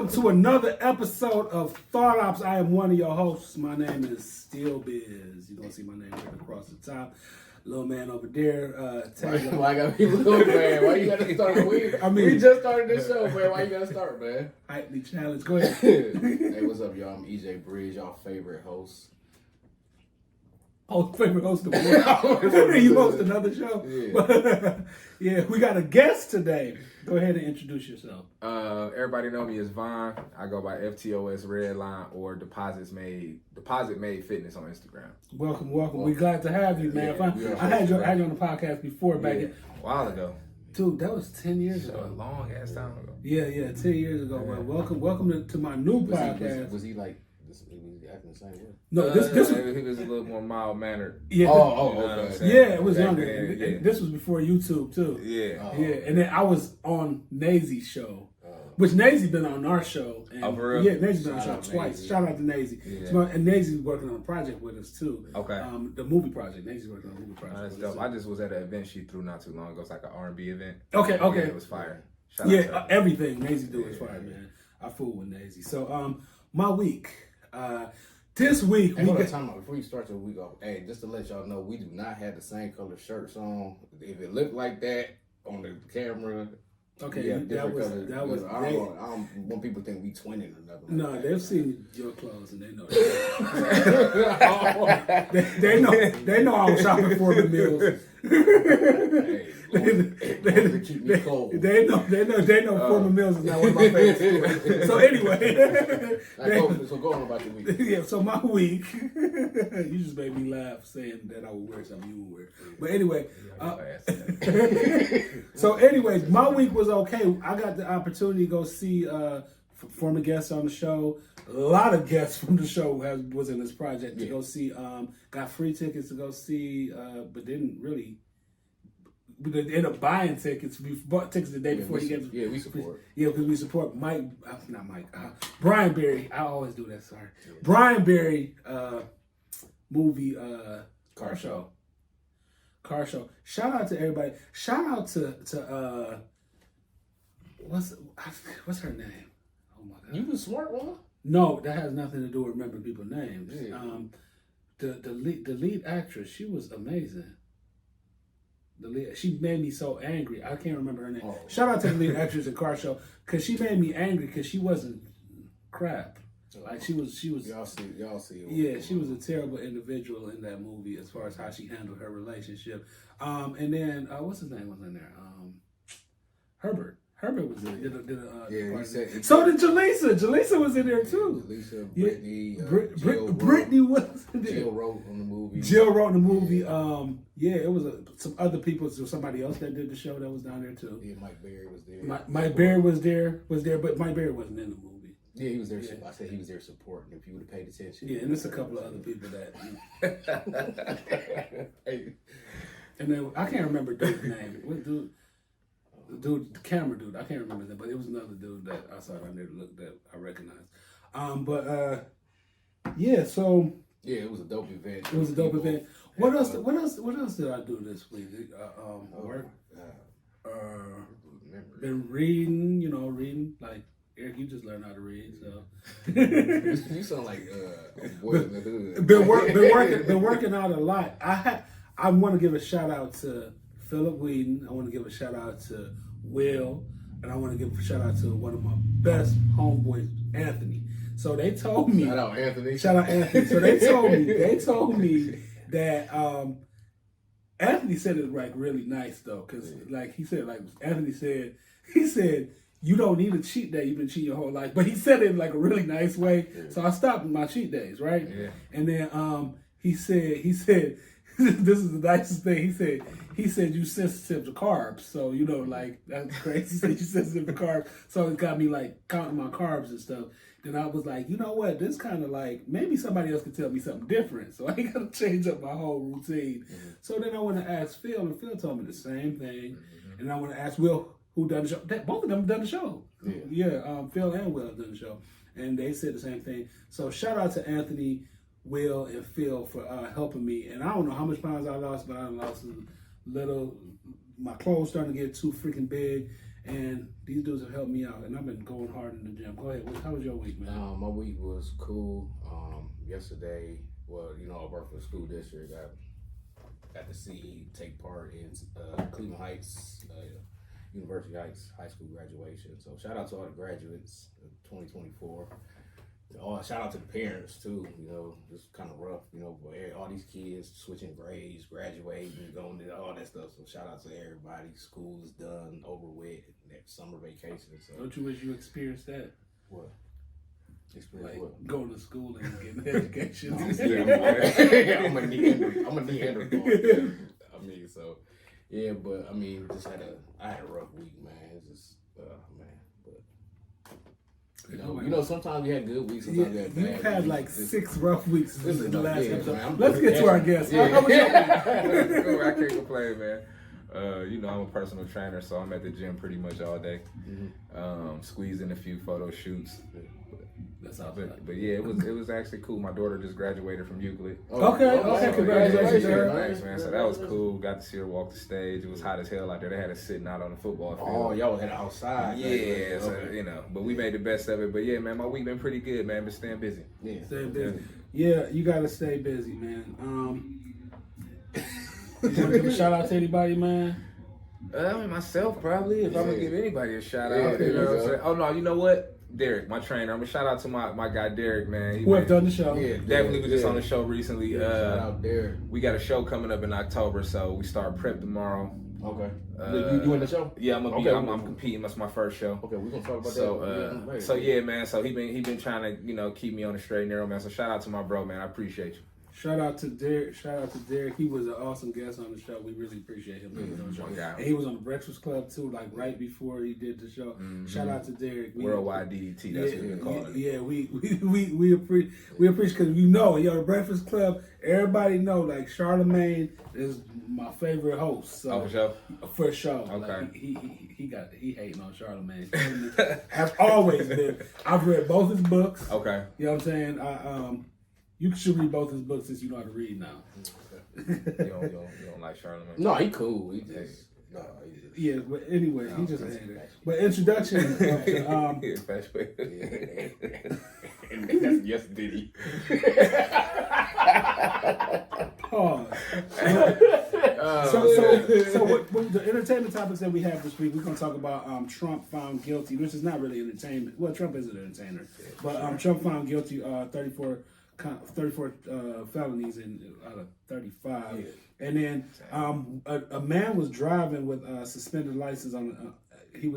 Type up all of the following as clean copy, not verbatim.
welcome to another episode of Thought OPPS. I am one of your hosts. My name is Still Biz. You're going to see my name right across the top. Little man over there. Why I gotta be little man? Why you gotta start with? We just started this show, man. Why you gotta start, man? Highly challenged. Go ahead. Hey, what's up, y'all? I'm EJ Bridge, y'all favorite host. Oh, favorite host of the world. You host another show? Yeah. Yeah, we got a guest today. Go ahead and introduce yourself. Everybody know me as Vaughn. I go by FTOS Redline or Deposit Made Fitness on Instagram. Welcome. We're glad to have you, man. Yeah, I had you on the podcast before back in, a while ago. Dude, that was 10 years ago. A long ass time ago. Yeah, 10 years ago. Yeah. Well, welcome to my new podcast. Was he like? Was he acting the same way? No, this he was a little more mild mannered. Yeah. Okay. Yeah, it was Back younger. then, yeah. This was before YouTube too. Yeah. Yeah, and then I was on Nazy's show, which Nazy been on our show. And, Oh, for real? Yeah, Nazy's been on our Shout show out twice. Nazy. Shout out to Nazy. Yeah. And Nazy's working on a project with us too. Okay. The movie project. Nazy's working on a movie project. That's with us, dope. I just was at an event she threw not too long ago. It's like an R&B event. Okay. Yeah, it was fire. Shout out to her. Everything Nazy do is fire, man. I fool with Nazy. So, my week. This week Hey, we hold on, got. time out. Before you start your week off, hey, just to let y'all know, we do not have the same color shirts on. If it looked like that on the camera, Okay, we have different colors. that was. I don't want people to think we twinning or nothing. No, like they've that. seen your clothes and they know that. they know I was shopping for the meals. Hey, to keep me cold. They know former Mills is not one of my favorite schools. So anyway, So go on about your week. yeah. So my week, you just made me laugh saying that I would wear something you would wear. But anyway, so anyway, my week was okay. I got the opportunity to go see former guests on the show. A lot of guests from the show was in this project to go see. Got free tickets to go see, but didn't really. We ended up buying tickets. We bought tickets the day before he gets. Yeah, we support. Yeah, because we support Brian Berry. I always do that. Sorry, Brian Berry movie car show. Shout out to everybody. Shout out to what's her name? Oh my god! You the smart one? No, that has nothing to do with remembering people's names. Yeah. The lead actress, she was amazing. She made me so angry. I can't remember her name. Oh. Shout out to the lead actress in Car Show because she made me angry because she wasn't crap. Like she was. Y'all see. Yeah, she was a terrible individual in that movie as far as how she handled her relationship. And then what's his name was in there? Herbert. Herbert was in it. So did Jaleesa. Jaleesa was in there too. Jaleesa, Brittany, Brittany was in there. Jill wrote on the movie. Jill wrote in the movie. It was some other people. So somebody else that did the show that was down there too. Yeah, Mike Berry was there. Mike Berry was there, but Mike Berry wasn't in the movie. Yeah, he was there. I said he was there supporting. If you would have paid attention. Yeah, and there's a couple of other people that. Hey. And then I can't remember dude's name. What dude? The camera dude. I can't remember his name, but it was another dude that I saw on there that I recognized. So yeah, it was a dope event. It was a dope event. What else did I do this week? Work. Been reading like Eric. You just learned how to read, so you sound like a boy in the hood. Been working out a lot. I want to give a shout out to Philip Whedon. I want to give a shout out to Will, and I want to give a shout out to one of my best homeboys, Anthony. So they told me. Shout out Anthony. So they told me that Anthony said it like really nice though, because like he said, like Anthony said, you don't need a cheat day. You've been cheating your whole life, but he said it in like a really nice way. Yeah. So I stopped my cheat days, right? Yeah. And then he said. This is the nicest thing. He said you sensitive to carbs. So, like that's crazy. He said you sensitive to carbs. So it got me like counting my carbs and stuff. Then I was like, you know what? This kind of like, maybe somebody else could tell me something different. So I ain't got to change up my whole routine. Mm-hmm. So then I went to ask Phil, and Phil told me the same thing. Mm-hmm. And I went to ask Will, who done the show. Both of them done the show. Phil and Will done the show. And they said the same thing. So shout out to Anthony, Will, and Phil for helping me. And I don't know how much pounds I lost, but I lost my clothes starting to get too freaking big, and these dudes have helped me out, and I've been going hard in the gym. Go ahead. How was your week, man? My week was cool. Yesterday, well, I work for the school district. I got to take part in Cleveland Heights, University Heights high school graduation. So shout out to all the graduates of 2024. Shout out to the parents too. It's kind of rough. But all these kids switching grades, graduating, going to all that stuff. So shout out to everybody. School is done, over with. That summer vacation. So don't you wish you experienced that? What? Like going to school and getting an education. I'm a Neanderthal. But I had a rough week, man. It's just, but sometimes we had good weeks, sometimes we had bad. You've had like 6 rough weeks since the last episode. Man, Let's get to our guest. Yeah. How was your week? I can't complain, man. I'm a personal trainer, so I'm at the gym pretty much all day. Squeezing a few photo shoots. That's awesome. But yeah, it was actually cool. My daughter just graduated from Euclid. Okay, congratulations, Thanks, man. So that was cool. Got to see her walk the stage. It was hot as hell out there. They had us sitting out on the football field. Oh, y'all had it outside. Yeah, but we made the best of it. But yeah, man, my week been pretty good, man. Been staying busy. Yeah, staying busy. Yeah, you gotta stay busy, man. You want to give a shout out to anybody, man? Myself probably. If I'm gonna give anybody a shout out, you know what I'm saying? Oh no, you know what? Derek, my trainer. I'm gonna shout out to my guy Derek, man. Who have done the show? Yeah, definitely was just on the show recently. Shout out Derek. We got a show coming up in October, so we start prep tomorrow. Okay. You in the show? Yeah, I'm competing. That's my first show. Okay, we're gonna talk about that. So yeah, man. So he been trying to keep me on the straight and narrow, man. So shout out to my bro, man. I appreciate you. Shout out to Derek. He was an awesome guest on the show. We really appreciate him being on the show. And he was on the Breakfast Club too, like right before he did the show. Shout out to Derek. Worldwide DDT. That's what we call it. Yeah, we appreciate because the Breakfast Club. Everybody know like Charlamagne is my favorite host. So for sure. For sure. Okay. Like, he hating on Charlamagne. Has always been. I've read both his books. Okay. You know what I'm saying? You should read both his books since you know how to read now. You don't like Charlamagne? No, he cool. Yeah, but anyway, he just a hater. But introduction of and yes, Diddy. Pause. So what the entertainment topics that we have this week, we're going to talk about Trump found guilty, which is not really entertainment. Well, Trump is an entertainer, but Trump found guilty 34 felonies out of 35, and then a man was driving with a suspended license on. He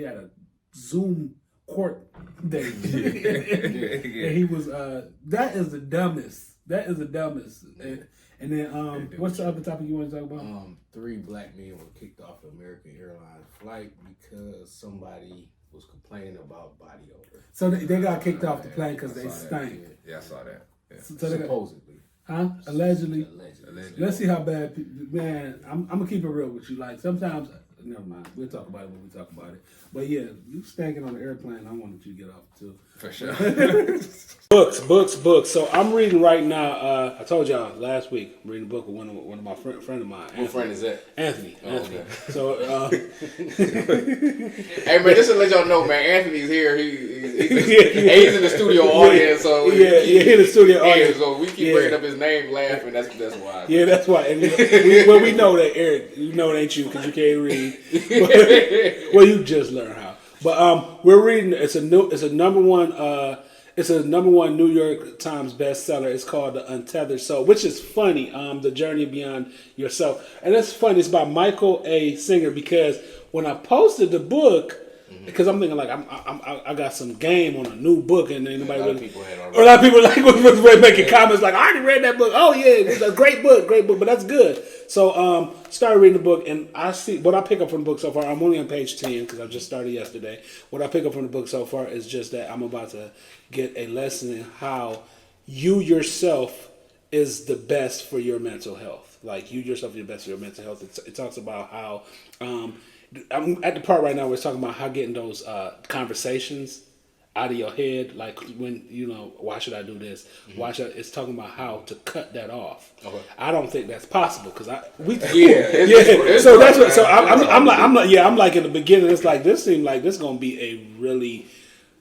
had a Zoom court date, and he was. That is the dumbest. And then what's the other topic you want to talk about? 3 black men were kicked off an American Airlines flight because somebody was complaining about body odor. So they got kicked off the plane because they stank. Yeah, I saw that. Yeah. So supposedly. Allegedly. Let's see how bad. Man, I'm gonna keep it real with you. Like sometimes, never mind. We'll talk about it when we talk about it. But yeah, you stanking on the airplane. I wanted you to get off too. For sure. Books. So I'm reading right now. I told y'all last week. I'm reading a book with one of my friend of mine. What friend is that? Anthony. Okay. So, hey man, just to let y'all know, man, Anthony's here. He's in the studio audience. So he's in the studio audience. So we keep bringing up his name, laughing. That's why. Yeah, that's why. And we know that Eric. You know it ain't you because you can't read. Well, you just learn how. But we're reading. It's a number one New York Times bestseller. It's called The Untethered Soul, which is funny. The Journey Beyond Yourself, and it's funny. It's by Michael A. Singer because when I posted the book, because I'm thinking like I got some game on a new book, and then nobody really. A lot of people like was making comments like I already read that book. Oh yeah, it's a great book, but that's good. So started reading the book, and I see what I pick up from the book so far. I'm only on page 10 because I just started yesterday. What I pick up from the book so far is just that I'm about to get a lesson in how you yourself is the best for your mental health. Like you yourself are the best for your mental health. It talks about how. I'm at the part right now where it's talking about how getting those conversations out of your head, like when why should I do this? Why should it's talking about how to cut that off. Okay. I don't think that's possible because it's so rough, that's what. So man. I'm like in the beginning. It's like this seemed like this gonna be a really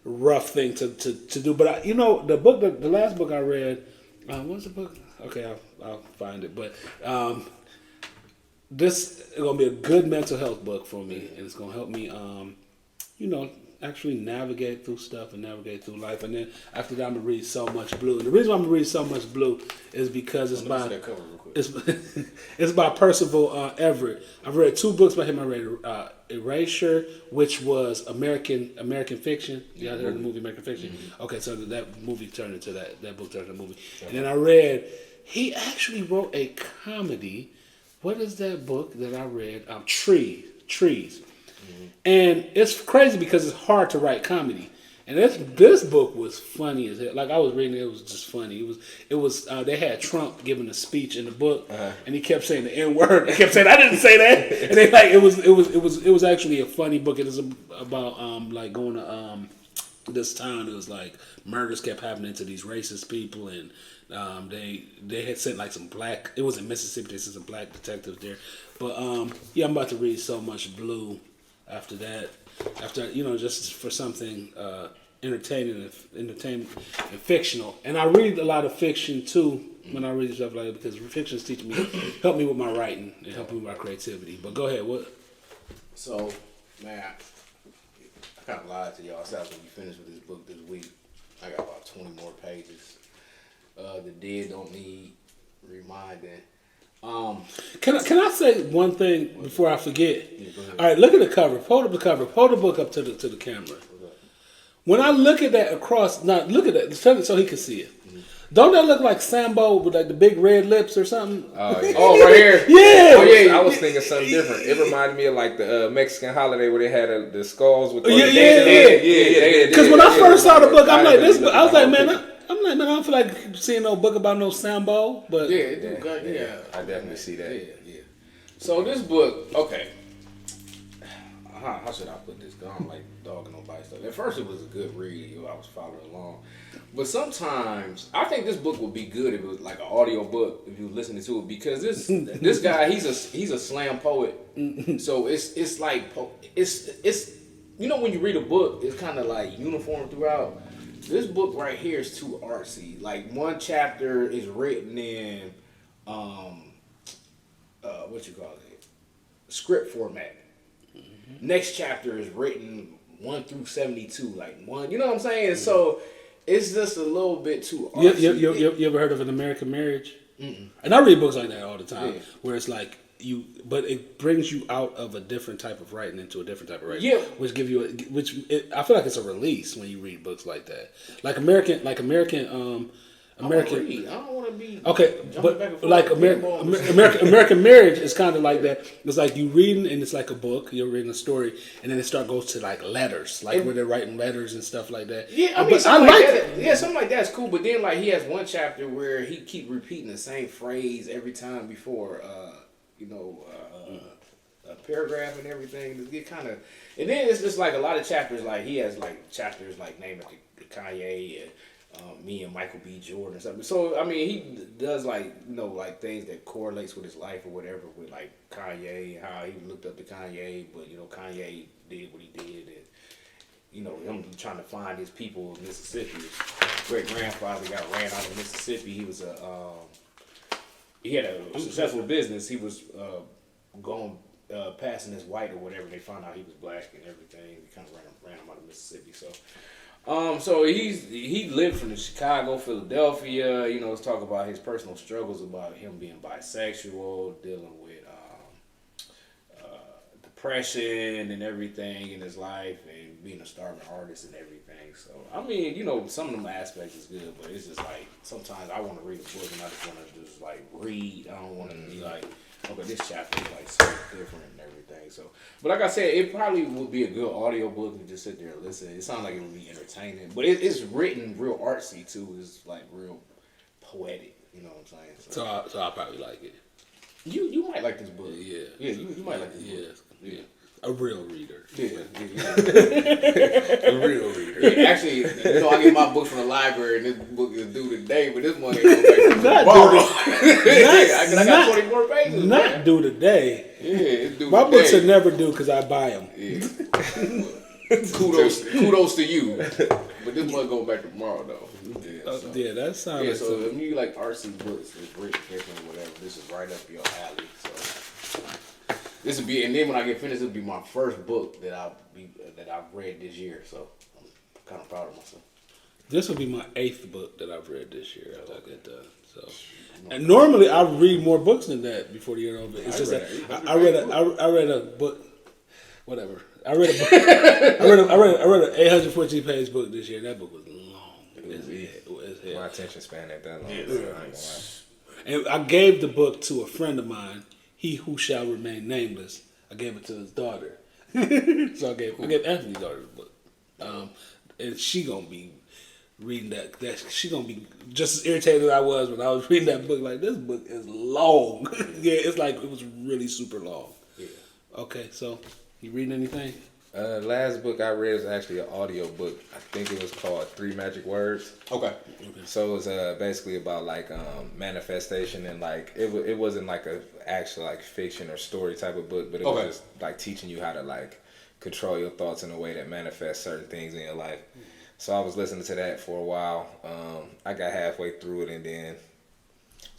rough thing to do. But the last book I read, what's the book? Okay, I'll find it. But this is gonna be a good mental health book for me, and it's gonna help me, actually navigate through stuff and navigate through life. And then after that, I'm gonna read So Much Blue. And the reason why I'm gonna read So Much Blue is because it's by it's by Percival Everett. I've read 2 books by him. I read Erasure, which was American Fiction. Yeah, I heard the movie American Fiction. Mm-hmm. Okay, so that movie turned into that book turned into a movie. Okay. And then I read. He actually wrote a comedy. What is that book that I read? Trees. Mm-hmm. And it's crazy because it's hard to write comedy. And this book was funny as hell. Like I was reading it was just funny. It was they had Trump giving a speech in the book, and he kept saying the N-word. They kept saying I didn't say that. And they it was actually a funny book. It was about like going to this town. It was like murders kept happening to these racist people, and they had sent like some black. It was in Mississippi. They sent some black detectives there. But I'm about to read So Much Blue. After that, just for something entertaining and fictional. And I read a lot of fiction too when I read stuff like that because fiction help me with my writing and help me with my creativity. But go ahead, what? So, man, I kind of lied to y'all. So when you finish with this book this week, I got about 20 more pages. The dead don't need reminding. Can I say one thing before I forget? Yeah, all right, look at the cover. Hold up the cover. Hold the book up to the camera. When I look at that look at that so he can see it. Mm-hmm. Don't that look like Sambo with like the big red lips or something? Oh, yeah. Oh, right here. Yeah. I was thinking something different. It reminded me of like the Mexican holiday where they had the skulls with. Yeah. Because when I first saw the book, I'm like this. I was like, man. I don't feel like seeing no book about no Sambo, but I definitely see that. Yeah. So this book, okay. How should I put this? Cause I'm like dogging nobody stuff. At first, it was a good read. I was following along, but sometimes I think this book would be good if it was like an audio book if you were listening to it because this guy he's a slam poet. So it's like it's when you read a book, it's kind of like uniform throughout. This book right here is too artsy. Like one chapter is written in, script format. Mm-hmm. Next chapter is written 1 through 72. Like one, you know what I'm saying? Mm-hmm. So it's just a little bit too artsy. You ever heard of An American Marriage? Mm-mm. And I read books like that all the time, where it's like but it brings you out of a different type of writing into a different type of writing. Yeah, which give you I feel like it's a release when you read books like that. American. I don't want to be okay, but like American Marriage is kind of like that. It's like you reading and it's like a book. You're reading a story, and then it goes to like letters, like where they're writing letters and stuff like that. Yeah, I mean, something like that. Yeah, something like that's cool. But then like he has one chapter where he keep repeating the same phrase every time before. A paragraph and everything to get kind of, and then it's just like a lot of chapters. Like he has like chapters like named after Kanye and me and Michael B. Jordan or something. So I mean, he does like like things that correlates with his life or whatever with like Kanye, how he looked up to Kanye, but Kanye did what he did, and him trying to find his people in Mississippi. His great grandfather got ran out of Mississippi. He was he had a successful business. He was passing as white or whatever. They found out he was black and everything. They kind of ran him out of Mississippi. So he lived from Chicago, Philadelphia. Let's talk about his personal struggles about him being bisexual, dealing with depression and everything in his life, and being a starving artist and everything. So I mean, some of them aspects is good, but it's just like sometimes I want to read a book and I just want to just like read. I don't want to be like, okay, this chapter is like so different and everything. So, but like I said, it probably would be a good audio book to just sit there and listen. It sounds like it would be entertaining, but it's written real artsy too. It's like real poetic. You know what I'm saying? So I'll probably like it. You might like this book. Yeah. You might like this book. Yeah. A real reader. Yeah. A real reader. Yeah, actually, you know, I get my books from the library, and this book is due today, but this one ain't going back to tomorrow. I got 24 pages. Not man. due today. Yeah, it's due My today. books are never due because I buy them. Yeah. Kudos to you. But this one going back tomorrow, though. Yeah, that sounds. Yeah, so if you like artsy books, it's rich, fiction, or whatever, this is right up your alley. So this will be, and then when I get finished, it'll be my first book that I've read this year. So I'm kind of proud of myself. This will be my 8th book that I've read this year after I get done. So, and normally I read more books than that before the year over. It's just that I read a book. Whatever. I read an 814 page book this year. That book was long. My attention span ain't that long. Yeah, so I ain't gonna lie. And I gave the book to a friend of mine, he who shall remain nameless. I gave it to his daughter. So I gave Anthony's daughter the book. And she gonna be reading that she gonna be just as irritated as I was when I was reading that book. Like, this book is long. Yeah, it's like it was really super long. Yeah. Okay, so you reading anything? Last book I read was actually an audio book. I think it was called 3 Magic Words. Okay. So it was basically about like manifestation, and like it wasn't like a actual like fiction or story type of book, but it was just like teaching you how to like control your thoughts in a way that manifests certain things in your life. So I was listening to that for a while. I got halfway through it and then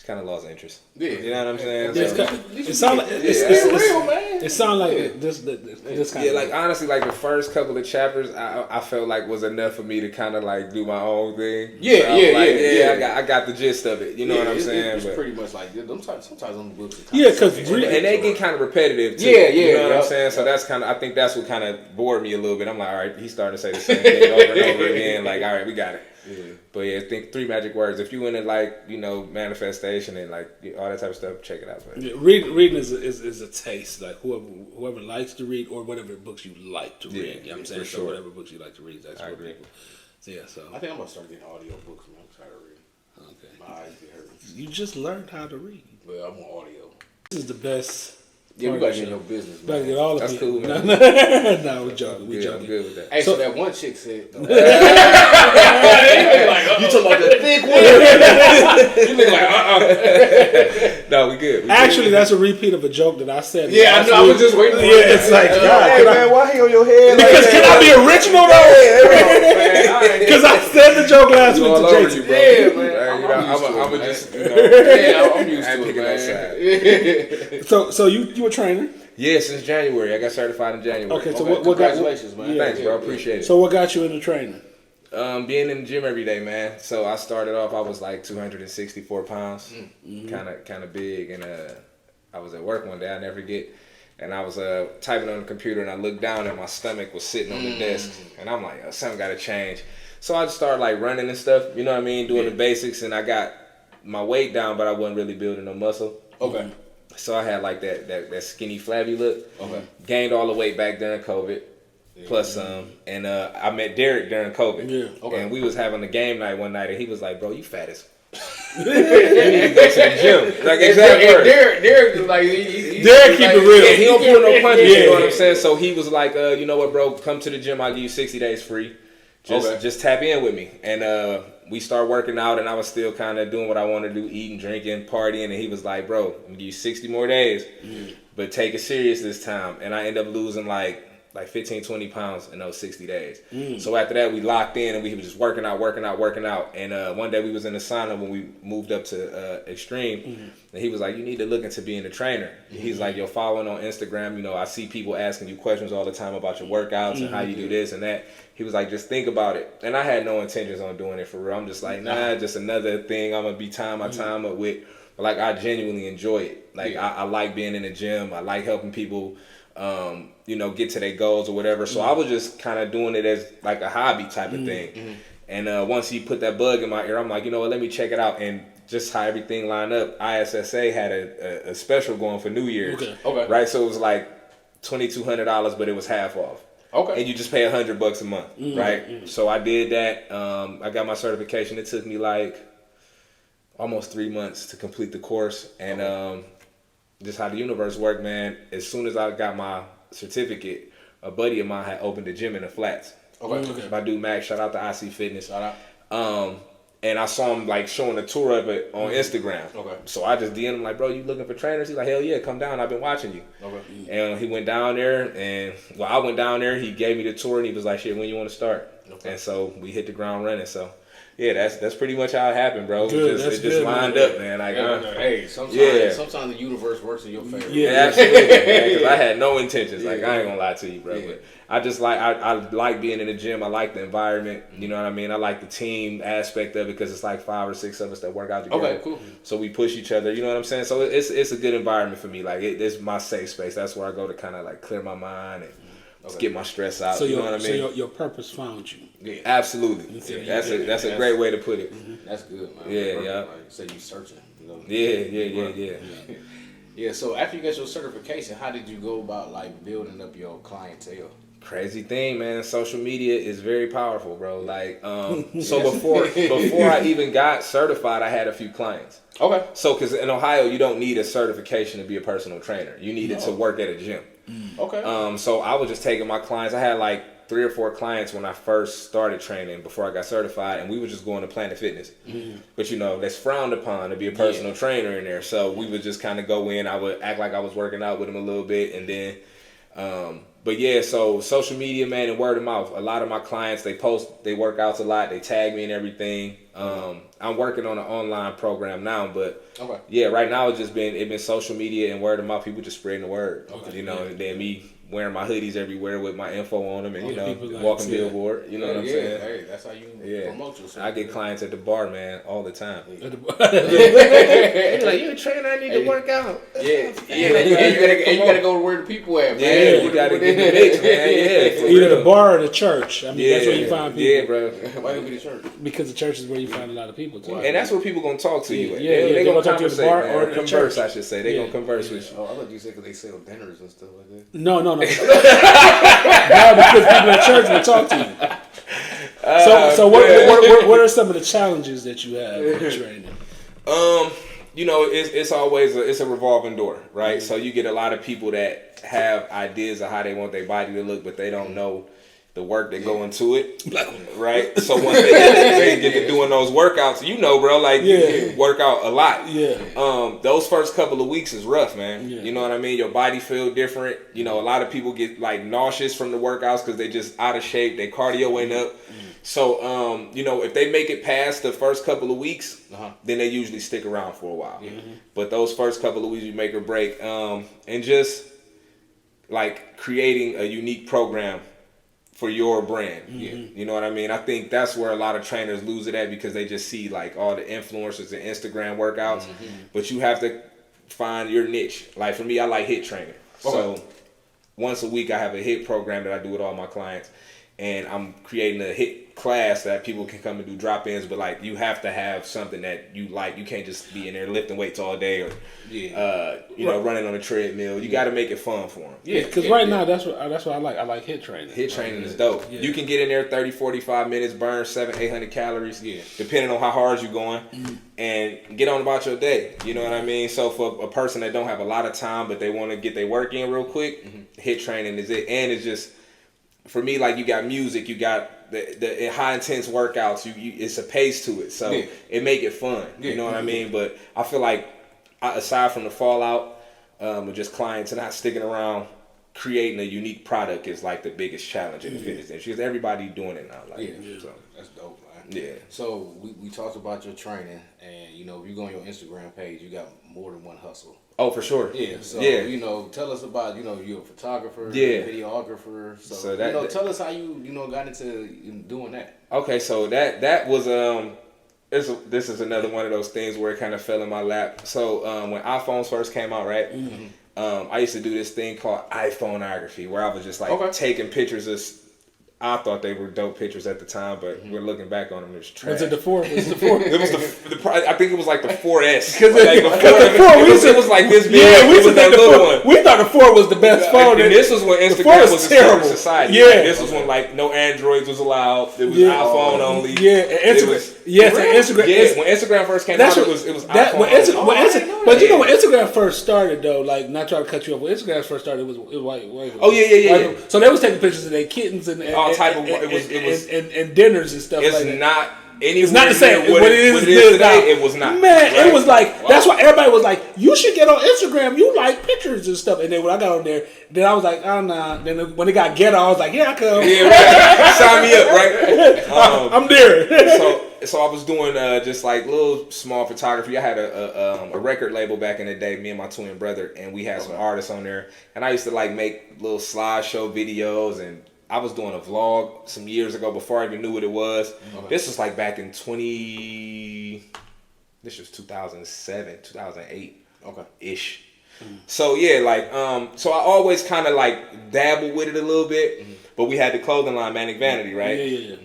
kind of lost interest. Yeah. You know what I'm saying? Yeah, So, it sounds like real, man. It sounds like this kind yeah, of like honestly, like the first couple of chapters, I felt like was enough for me to kind of like do my own thing. Yeah, so I got the gist of it. You know what I'm saying? It's but, pretty much like sometimes on the books. Yeah, because and they get kind of repetitive too. Yeah, you know what yeah. I'm saying? So that's kind of, I think that's what kind of bored me a little bit. I'm like, all right, he's starting to say the same thing over and over again. Like, all right, we got it. Yeah. But yeah, I think 3 Magic Words. If you into like, you know, manifestation and like all that type of stuff, check it out. Yeah, reading is a taste. Like whoever likes to read or whatever books you like to read. You know what I'm saying? For so sure. whatever books you like to read, that's I what agree. people. So yeah, so I think I'm gonna start getting audio books, man. I'm tired of reading. okay. My eyes be hurting. You just learned how to read. But I'm on audio. This is the best. Yeah, we gotta get in your business, Better man. get all of That's me. cool, man. No, we're joking. We're I'm joking. good with that. Hey, so So- that one chick said, you You talking about the thick one? look like, No, we good. Actually, that's a repeat of a joke that I said. Yeah, I last know. I week. was just waiting for Yeah, it. it's like, Hey, God, Hey can man, why he on your head? Like because that? can I be original though? Because I said the joke last week all to over Jason. you, bro. Yeah, man. I'm I'm just, used you know, yeah, I'm used I ain't to picking it, no side. So you a trainer? Yeah, since January. I got certified in January. Okay, so Okay, what got congratulations, man. Thanks, bro. Yeah, Appreciate it. So what got you into training? Being in the gym every day, man. So I started off, I was like 264 pounds, kind of big, and I was at work one day, I never forget, and I was typing on the computer, and I looked down, and my stomach was sitting on the desk, and I'm like, something got to change. So I just started like running and stuff, you know what I mean, doing the basics, and I got my weight down, but I wasn't really building no muscle. Okay. So I had like that skinny, flabby look. Okay. Gained all the weight back during COVID. Plus some, and I met Derek during COVID. Yeah. Okay. And we was having a game night one night, and he was like, "Bro, you fat as." You need to go to the gym. Like exactly. Derek is like Derek keep it real. Yeah, he don't pull no punches. Yeah. You know what I'm saying? So he was like, you know what, bro? Come to the gym. I'll give you 60 days free. Just tap in with me. And we started working out, and I was still kind of doing what I wanted to do, eating, drinking, partying. And he was like, bro, I'm gonna give you 60 more days, but take it serious this time. And I ended up losing like 15, 20 pounds in those 60 days. So after that, we locked in and we were just working out. And one day we was in the sauna when we moved up to Extreme. And he was like, you need to look into being a trainer. He's like, you're following on Instagram. You know, I see people asking you questions all the time about your workouts and how you do this and that. He was like, just think about it. And I had no intentions on doing it for real. I'm just like, nah, just another thing I'm going to be tying my time up with. But like, I genuinely enjoy it. Like, I like being in the gym. I like helping people you know, get to their goals or whatever. So I was just kind of doing it as like a hobby type of thing. And once he put that bug in my ear, I'm like, you know what, let me check it out. And just how everything lined up, ISSA had a special going for New Year's. Okay. Right? So it was like $2,200, but it was half off. Okay. And you just pay $100 a month, right? So I did that. I got my certification. It took me like almost 3 months to complete the course. And just how the universe worked, man. As soon as I got my certificate, a buddy of mine had opened a gym in the Flats. Okay. My dude Max, shout out to IC Fitness. Shout out. And I saw him like showing a tour of it on Instagram. Okay. So I just DM'd him like, bro, you looking for trainers? He's like, hell yeah, come down. I've been watching you. Okay. And he went down there, and I went down there. He gave me the tour, and he was like, shit, when you want to start? Okay. And so we hit the ground running. So yeah, that's pretty much how it happened, bro. Good, it just lined up, man. Like, hey, sometimes the universe works in your favor. Yeah, absolutely. Because I had no intentions. Like, I ain't gonna lie to you, bro. But I just like I like being in the gym. I like the environment. You know what I mean? I like the team aspect of it because it's like 5 or 6 of us that work out together. Okay, cool. So we push each other. You know what I'm saying? So it's a good environment for me. Like it's my safe space. That's where I go to kind of like clear my mind and just get my stress out. So you know what I mean? So your purpose found you. Yeah, absolutely. Yeah, that's a great way to put it. That's good, man. Yeah, yeah. Like you said, you searching. You know? Yeah. Yeah. So after you got your certification, how did you go about like building up your clientele? Crazy thing, man. Social media is very powerful, bro. Like, so before I even got certified, I had a few clients. Okay. So, because in Ohio, you don't need a certification to be a personal trainer. You need it to work at a gym. Okay. So I was just taking my clients. I had like 3 or 4 clients when I first started training before I got certified, and we were just going to Planet Fitness. But you know, that's frowned upon to be a personal trainer in there. So we would just kind of go in. I would act like I was working out with them a little bit, and then. But yeah, so social media, man, and word of mouth. A lot of my clients, they post their workouts a lot. They tag me and everything. I'm working on an online program now, but yeah, right now it's been social media and word of mouth. People just spreading the word, you know, and then me wearing my hoodies everywhere with my info on them, and you know, walking billboard. You know what I'm saying? Hey, that's how you promote yourself. I get clients at the bar, man, all the time. At the They're like, you a trainer? I need to work out. Yeah. You gotta go where the people at, man. Yeah, you gotta get the mix, man. Yeah, either the bar or the church. I mean, that's where you find people. Yeah, bro. Why you be the church? Because the church is where you find a lot of people too. And that's where people gonna talk to you at. Yeah, They gonna talk to you at the bar or the converse, church. I should say. They gonna converse with you. Oh, I thought you said because they sell dinners and stuff like that. No. No, because people at church will talk to you. So what are some of the challenges that you have in training? You know, it's always a revolving door, right? So you get a lot of people that have ideas of how they want their body to look, but they don't know the work that go into it, right? So once they get to doing those workouts, you know, bro, like you work out a lot. Yeah. Those first couple of weeks is rough, man. Yeah. You know what I mean? Your body feel different. You know, a lot of people get like nauseous from the workouts because they just out of shape. Their cardio ain't up. So, you know, if they make it past the first couple of weeks, then they usually stick around for a while. But those first couple of weeks, you make or break. And just like creating a unique program for your brand. You know what I mean? I think that's where a lot of trainers lose it at because they just see like all the influencers and Instagram workouts. But you have to find your niche. Like for me, I like HIIT training. So once a week I have a HIIT program that I do with all my clients. And I'm creating a HIIT class that people can come and do drop-ins, but like you have to have something that you like. You can't just be in there lifting weights all day or you know, running on a treadmill. You got to make it fun for them. Because right now that's what I like. I like HIIT training. HIIT training is dope. You can get in there 30, 45 minutes, burn 700-800 calories, depending on how hard you're going, and get on about your day. You know what I mean? So for a person that don't have a lot of time, but they want to get their work in real quick, HIIT training is it. And it's just, for me, like you got music, you got the high intense workouts. You it's a pace to it, so it make it fun. You know what I mean? But I feel like aside from the fallout with just clients and not sticking around, creating a unique product is like the biggest challenge in the fitness industry. Because everybody doing it now. Like, so that's dope, man. Yeah. So we talked about your training, and you know, if you go on your Instagram page, you got more than one hustle. Oh, for sure. Yeah. So you know, tell us about, you know, you're a photographer, videographer. So you know, tell us how you got into doing that. Okay, so that was this is another one of those things where it kind of fell in my lap. So when iPhones first came out, right? I used to do this thing called iPhoneography, where I was just like taking pictures I thought they were dope pictures at the time, but we're looking back on them. It was trash. Was it the 4? It was the 4. It was I think it was like the 4S. Because like the 4, it was like this big. Yeah, we it was that little one. We thought the 4 was the best phone. And this was when Instagram was terrible society. Yeah, like, this was when like no Androids was allowed. It was iPhone only. Yeah, and Instagram. Instagram. Yeah, when Instagram first came out, it was iPhone. But you know when Instagram first started though, like not trying to cut you off. When Instagram first started, it was white. Oh yeah. So they was taking pictures of their kittens and all type of and dinners and stuff. It's like that. not. It's not the same. What it is today, it was not. Man, it was like that's why everybody was like, "You should get on Instagram. You like pictures and stuff." And then when I got on there, then I was like, "Oh nah." Then when it got ghetto, I was like, "Yeah, I come. Yeah, right. Sign me up, right?" I'm there. So I was doing just like little small photography. I had a record label back in the day. Me and my twin brother, and we had some artists on there. And I used to like make little slideshow videos and. I was doing a vlog some years ago before I even knew what it was. Okay. This was like back in this was 2007, 2008. Okay. Ish. Mm-hmm. So yeah, like, so I always kind of like dabbled with it a little bit, but we had the clothing line, Manic Vanity, right? Yeah.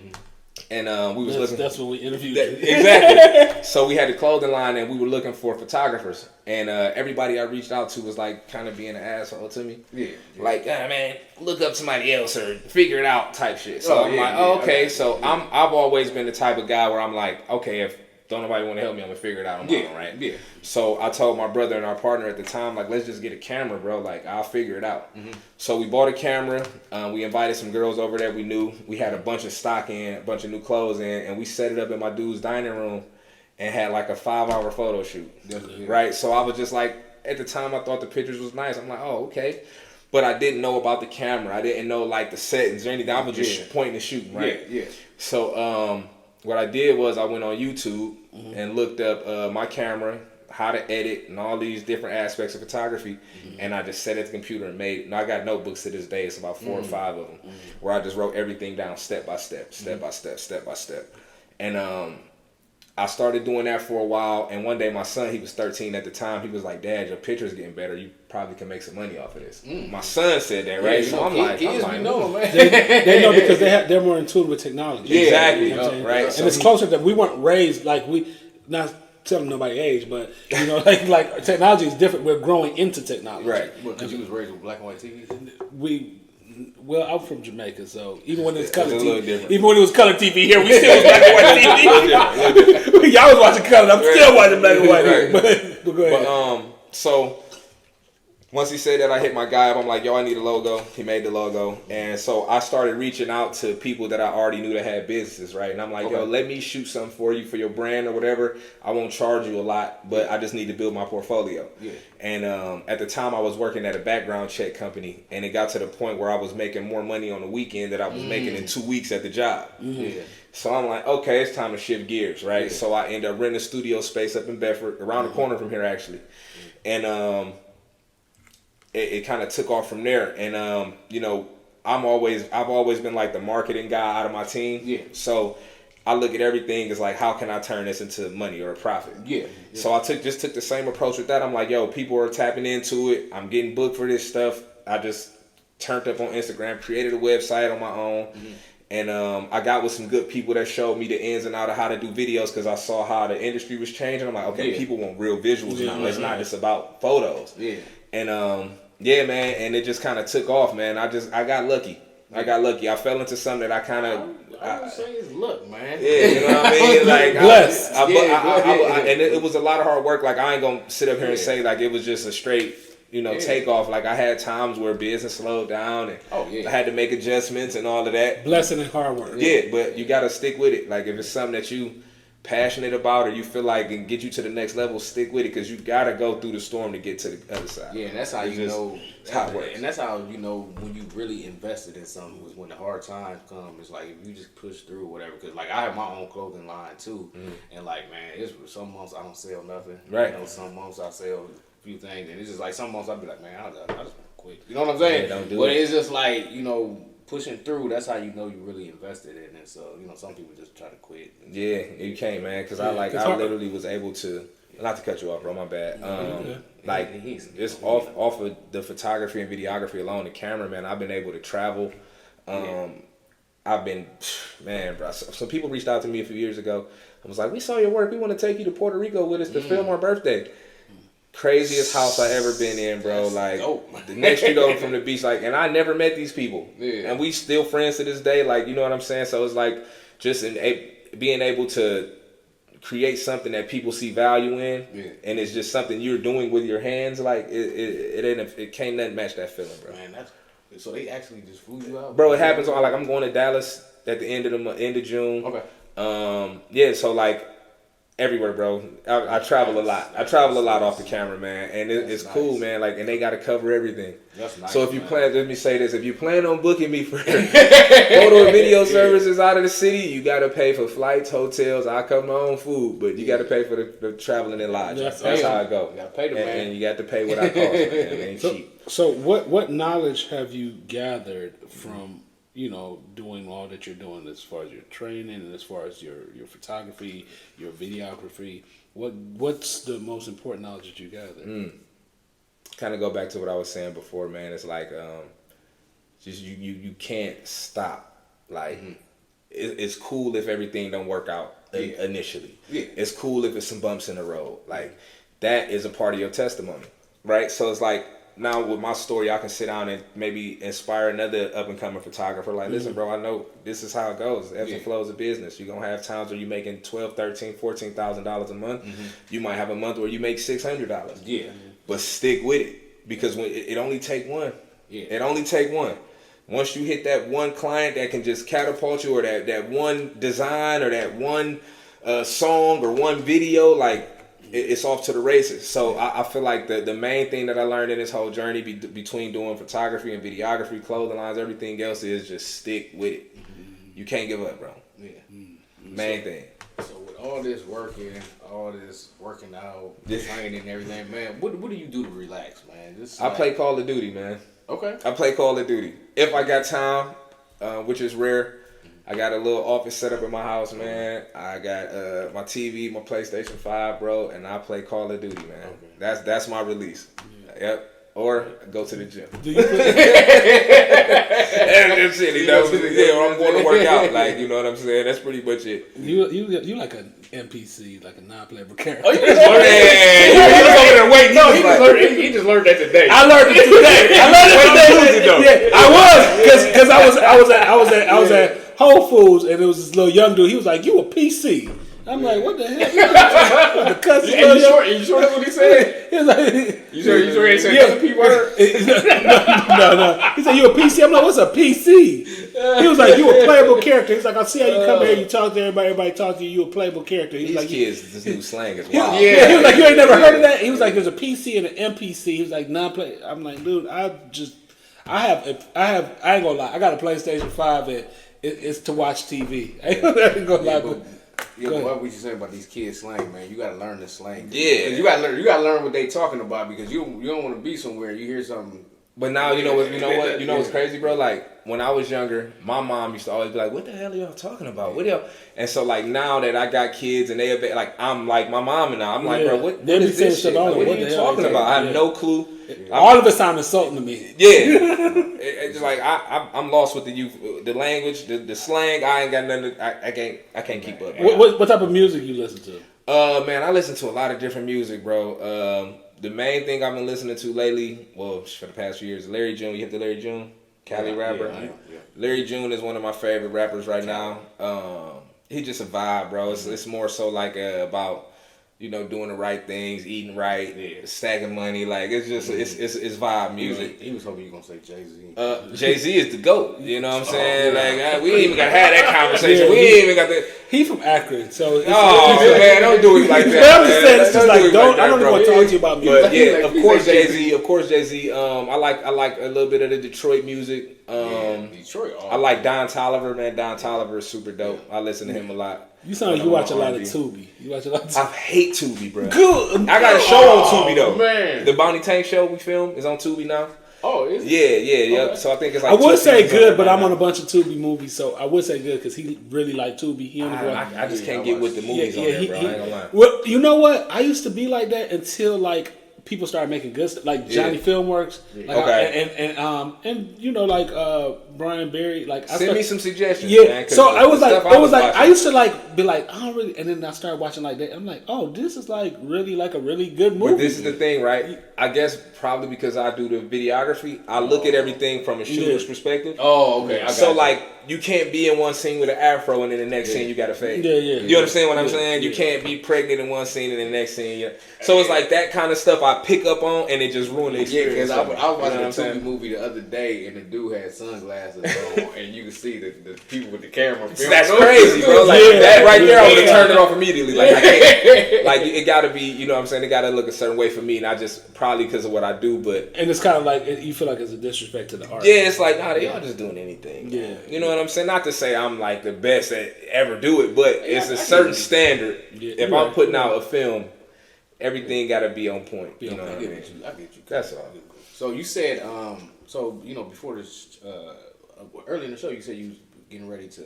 And we was looking. That's when we interviewed exactly. So we had the clothing line, and we were looking for photographers. And everybody I reached out to was like kind of being an asshole to me. Yeah. Like, man, look up somebody else or figure it out type shit. So I'm like, okay. So I've always been the type of guy where I'm like, okay, if don't nobody want to help me, I'm gonna figure it out on my own, right? Yeah. So I told my brother and our partner at the time, like, let's just get a camera, bro. Like, I'll figure it out. Mm-hmm. So we bought a camera. We invited some girls over that we knew. We had a bunch of stock in, a bunch of new clothes in, and we set it up in my dude's dining room and had like a 5-hour photo shoot. Right? So I was just like, at the time, I thought the pictures was nice. I'm like, oh, okay. But I didn't know about the camera. I didn't know like the settings or anything. I was just pointing and shooting, right? Yeah. So what I did was I went on YouTube and looked up my camera, how to edit, and all these different aspects of photography, and I just sat at the computer and made. And I got notebooks to this day. It's about 4 or 5 of them, where I just wrote everything down step by step, step by step. And I started doing that for a while. And one day, my son, he was 13 at the time. He was like, "Dad, your picture's getting better. You probably can make some money off of this." My son said that, right? Yeah, so I'm like, no, man. They know because they're more in tune with technology. Yeah, exactly. You know what I'm Right. And so it's closer that we weren't raised like not telling nobody age, but you know, like technology is different. We're growing into technology. Right. Because you was raised with black and white TV. Well, I'm from Jamaica, so even when it's color TV, even when it was color TV here, we still was black and white TV. Y'all was watching color. I'm still watching black and white. Right. But go ahead. But so once he said that, I hit my guy up. I'm like, yo, I need a logo. He made the logo. And so I started reaching out to people that I already knew that had businesses, right? And I'm like, yo, let me shoot something for you for your brand or whatever. I won't charge you a lot, but I just need to build my portfolio. Yeah. And at the time, I was working at a background check company, and it got to the point where I was making more money on the weekend than I was making in 2 weeks at the job. Yeah. So I'm like, okay, it's time to shift gears, right? Yeah. So I ended up renting a studio space up in Bedford, around the corner from here, actually. And it kind of took off from there. And you know, I've always been like the marketing guy out of my team. Yeah. So I look at everything as like, how can I turn this into money or a profit? Yeah. So I took the same approach with that. I'm like, yo, people are tapping into it. I'm getting booked for this stuff. I just turned up on Instagram, created a website on my own. And I got with some good people that showed me the ins and outs of how to do videos, because I saw how the industry was changing. I'm like, okay, people want real visuals now. It's not just about photos. Yeah. And yeah, man, and it just kind of took off, man. I got lucky. I fell into something that I kind of. I would say it's luck, man. Yeah, you know what I mean? Like, blessed. And it was a lot of hard work. Like, I ain't gonna sit up here and say like it was just a straight, takeoff. Like, I had times where business slowed down, and I had to make adjustments and all of that. Blessing and hard work. Yeah, but you gotta stick with it. Like, if it's something that you passionate about or you feel like can get you to the next level, stick with it, because you gotta go through the storm to get to the other side. Yeah, and that's how you know how it works. And that's how you know when you really invested in something, was when the hard times come. It's like if you just push through or whatever. Because like I have my own clothing line too, and like, man, it's some months I don't sell nothing. Right. Some months I sell a few things, and it's just like some months I'll be like, man, I just want to quit. You know what I'm saying? Yeah, don't do but it. It's just like, pushing through, that's how you know you really invested in it. So, some people just try to quit. Yeah, you can't, man, because I literally was able to, not to cut you off, bro, my bad. Just off of the photography and videography alone, the camera, man, I've been able to travel. I've been, man, bro. Some people reached out to me a few years ago. I was like, we saw your work. We want to take you to Puerto Rico with us to film our birthday. Craziest house I ever been in, bro. Like the next street over from the beach, like, and I never met these people, and we still friends to this day. Like, you know what I'm saying? So it's like just being able to create something that people see value in, and it's just something you're doing with your hands. Like it can't nothing match that feeling, bro. Man, so they actually just flew you out, bro. It happens on I'm going to Dallas at the end of June. Okay. Yeah. So like. Everywhere, bro. I travel a lot. I travel a lot off the camera, man, and it's cool, man. Like, and they got to cover everything. That's nice. So if you plan, let me say this: if you plan on booking me for photo and video services out of the city, you got to pay for flights, hotels. I cover my own food, but you got to pay for the traveling and lodging. That's how it go. You got to pay the man, and you got to pay what I cost. Man. It ain't cheap. So what knowledge have you gathered from? Doing all that you're doing as far as your training and as far as your photography, your videography, what's the most important knowledge that you gather? Kind of go back to what I was saying before, man. It's like just you can't stop. Like it's cool if everything don't work out initially. Yeah. It's cool if it's some bumps in the road. Like that is a part of your testimony, right? So it's like. Now with my story, I can sit down and maybe inspire another up and coming photographer. Like, listen, bro, I know this is how it goes. Ebbs and flows of business. You're gonna have times where you're making $12,000, $13,000, $14,000 a month. You might have a month where you make $600. Yeah, but stick with it because when it only take one. Yeah, it only take one. Once you hit that one client that can just catapult you, or that one design, or that one song, or one video, like. It's off to the races. So I feel like the main thing that I learned in this whole journey between doing photography and videography, clothing lines, everything else is just stick with it. You can't give up, bro. Yeah. Main thing. So with all this working out, training and everything, man, what do you do to relax, man? I play Call of Duty, man. Okay. I play Call of Duty. If I got time, which is rare. I got a little office set up in my house, man. I got my TV, my PlayStation 5, bro, and I play Call of Duty, man. Okay. That's my release. Yeah. Yep. Or go to the gym. Do you that's it. I'm going to work out. Like, you know what I'm saying? That's pretty much it. You like an NPC, like a non-playable character. Oh, you just learned that. He was over there waiting. No, he just learned that today. I learned it today. I was because I was at Whole Foods, and there was this little young dude. He was like, "You a PC?" I'm like, "What the hell?" You sure that's what he said? He was like, "You sure he said another P word?" No. He said, "You a PC?" I'm like, "What's a PC?" He was like, "You a playable character." He's like, "I see how you come here, you talk to everybody talk to you. You a playable character." He's these like, kids, this new slang is wild. He was like, "You ain't never heard of that?" He was like, "There's a PC and an NPC." He was like, "Non-play." I'm like, "Dude, I ain't gonna lie. I got a PlayStation 5 that it's to watch TV. I ain't gonna lie." But what would you say about these kids slang, man? You gotta learn this slang. Yeah, you gotta learn what they talking about, because you don't want to be somewhere and you hear something. But now you know what's crazy, bro. Like when I was younger, my mom used to always be like, "What the hell are y'all talking about? What y'all?" And so like now that I got kids and they like I'm like my mom and I'm like, bro, what is this shit? Like, what are you talking about? I have no clue. All of it sound insulting to me. Yeah, it's like I'm lost with the language, the slang. I ain't got nothing. I can't keep up. What type of music you listen to? Man, I listen to a lot of different music, bro. The main thing I've been listening to lately, well, for the past few years, Larry June. You hit the Larry June, Cali rapper. Yeah. Larry June is one of my favorite rappers right now. He's just a vibe, bro. It's more so like about, doing the right things, eating right, stacking money. Like it's just it's vibe music. He was hoping you gonna say Jay-Z. Jay-Z is the GOAT. You know what I'm saying? Like we ain't even gotta have that conversation. We ain't even got that. He from Akron, so man, don't do it like that. I'm just saying, it's just like I don't even want to talk to you about music. But yeah, of course Jay-Z. I like a little bit of the Detroit music. Detroit. I like Don Toliver, man. Don Toliver is super dope. I listen to him a lot. You sound like you watch a lot of Tubi. You watch a lot of Tubi. I hate Tubi, bro. Good. I got a show on Tubi though. Man. The Bonnie Tank show we filmed is on Tubi now. Oh, is it? Yeah. Okay. So I think it's like. I would say good, but I'm on a bunch of Tubi movies, so I would say good because he really liked Tubi. He only I just can't get with the movies on there, bro. I ain't gonna lie. Well, you know what? I used to be like that until like people started making good stuff, like Johnny Filmworks, like Okay. and you know, like Brian Berry, like Send me some suggestions. Yeah, man, so I was like, I used to like be like, I don't really, and then I started watching like that. I'm like, oh, this is like really like a really good movie. But this is the thing, right? I guess probably because I do the videography, I look at everything from a shooter's perspective. Oh, okay. So like, you can't be in one scene with an afro and then the next scene you got to fade. Yeah, yeah. You understand what I'm saying? You can't be pregnant in one scene and the next scene. So it's like that kind of stuff I pick up on and it just ruined the Yeah, experience. because I was watching a Tubi movie the other day and the dude had sunglasses on and you could see the people with the camera. That's crazy, bro. Like that right there, I would have turned it off immediately. Like I can't. Like it got to be, you know what I'm saying? It got to look a certain way for me, and I just probably because of what I do, but and it's kind of like you feel like it's a disrespect to the art. yeah, it's like nah, they all just doing anything. Yeah, you know what I'm saying? Not to say I'm like the best that ever do it, but it's a certain standard. Yeah. If I'm putting out a film, everything got to be on point. You know what I mean? I get you. That's all. So you said, so you know, before this, early in the show, you said you was getting ready to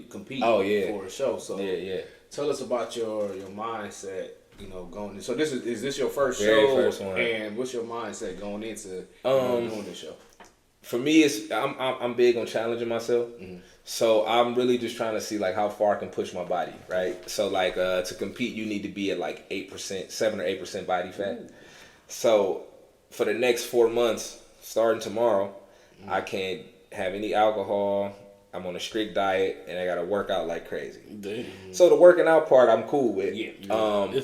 compete. Oh, yeah. For a show. So Yeah. tell us about your mindset. You know, going in. So this is this your first Very show? first one. And what's your mindset going into doing this show? For me, it's I'm big on challenging myself. Mm-hmm. So I'm really just trying to see like how far I can push my body, right? So like to compete, you need to be at like 8%, 7 or 8% body fat. Ooh. So for the next 4 months, starting tomorrow, I can't have any alcohol. I'm on a strict diet and I gotta work out like crazy. Damn. So the working out part, I'm cool with. Yeah.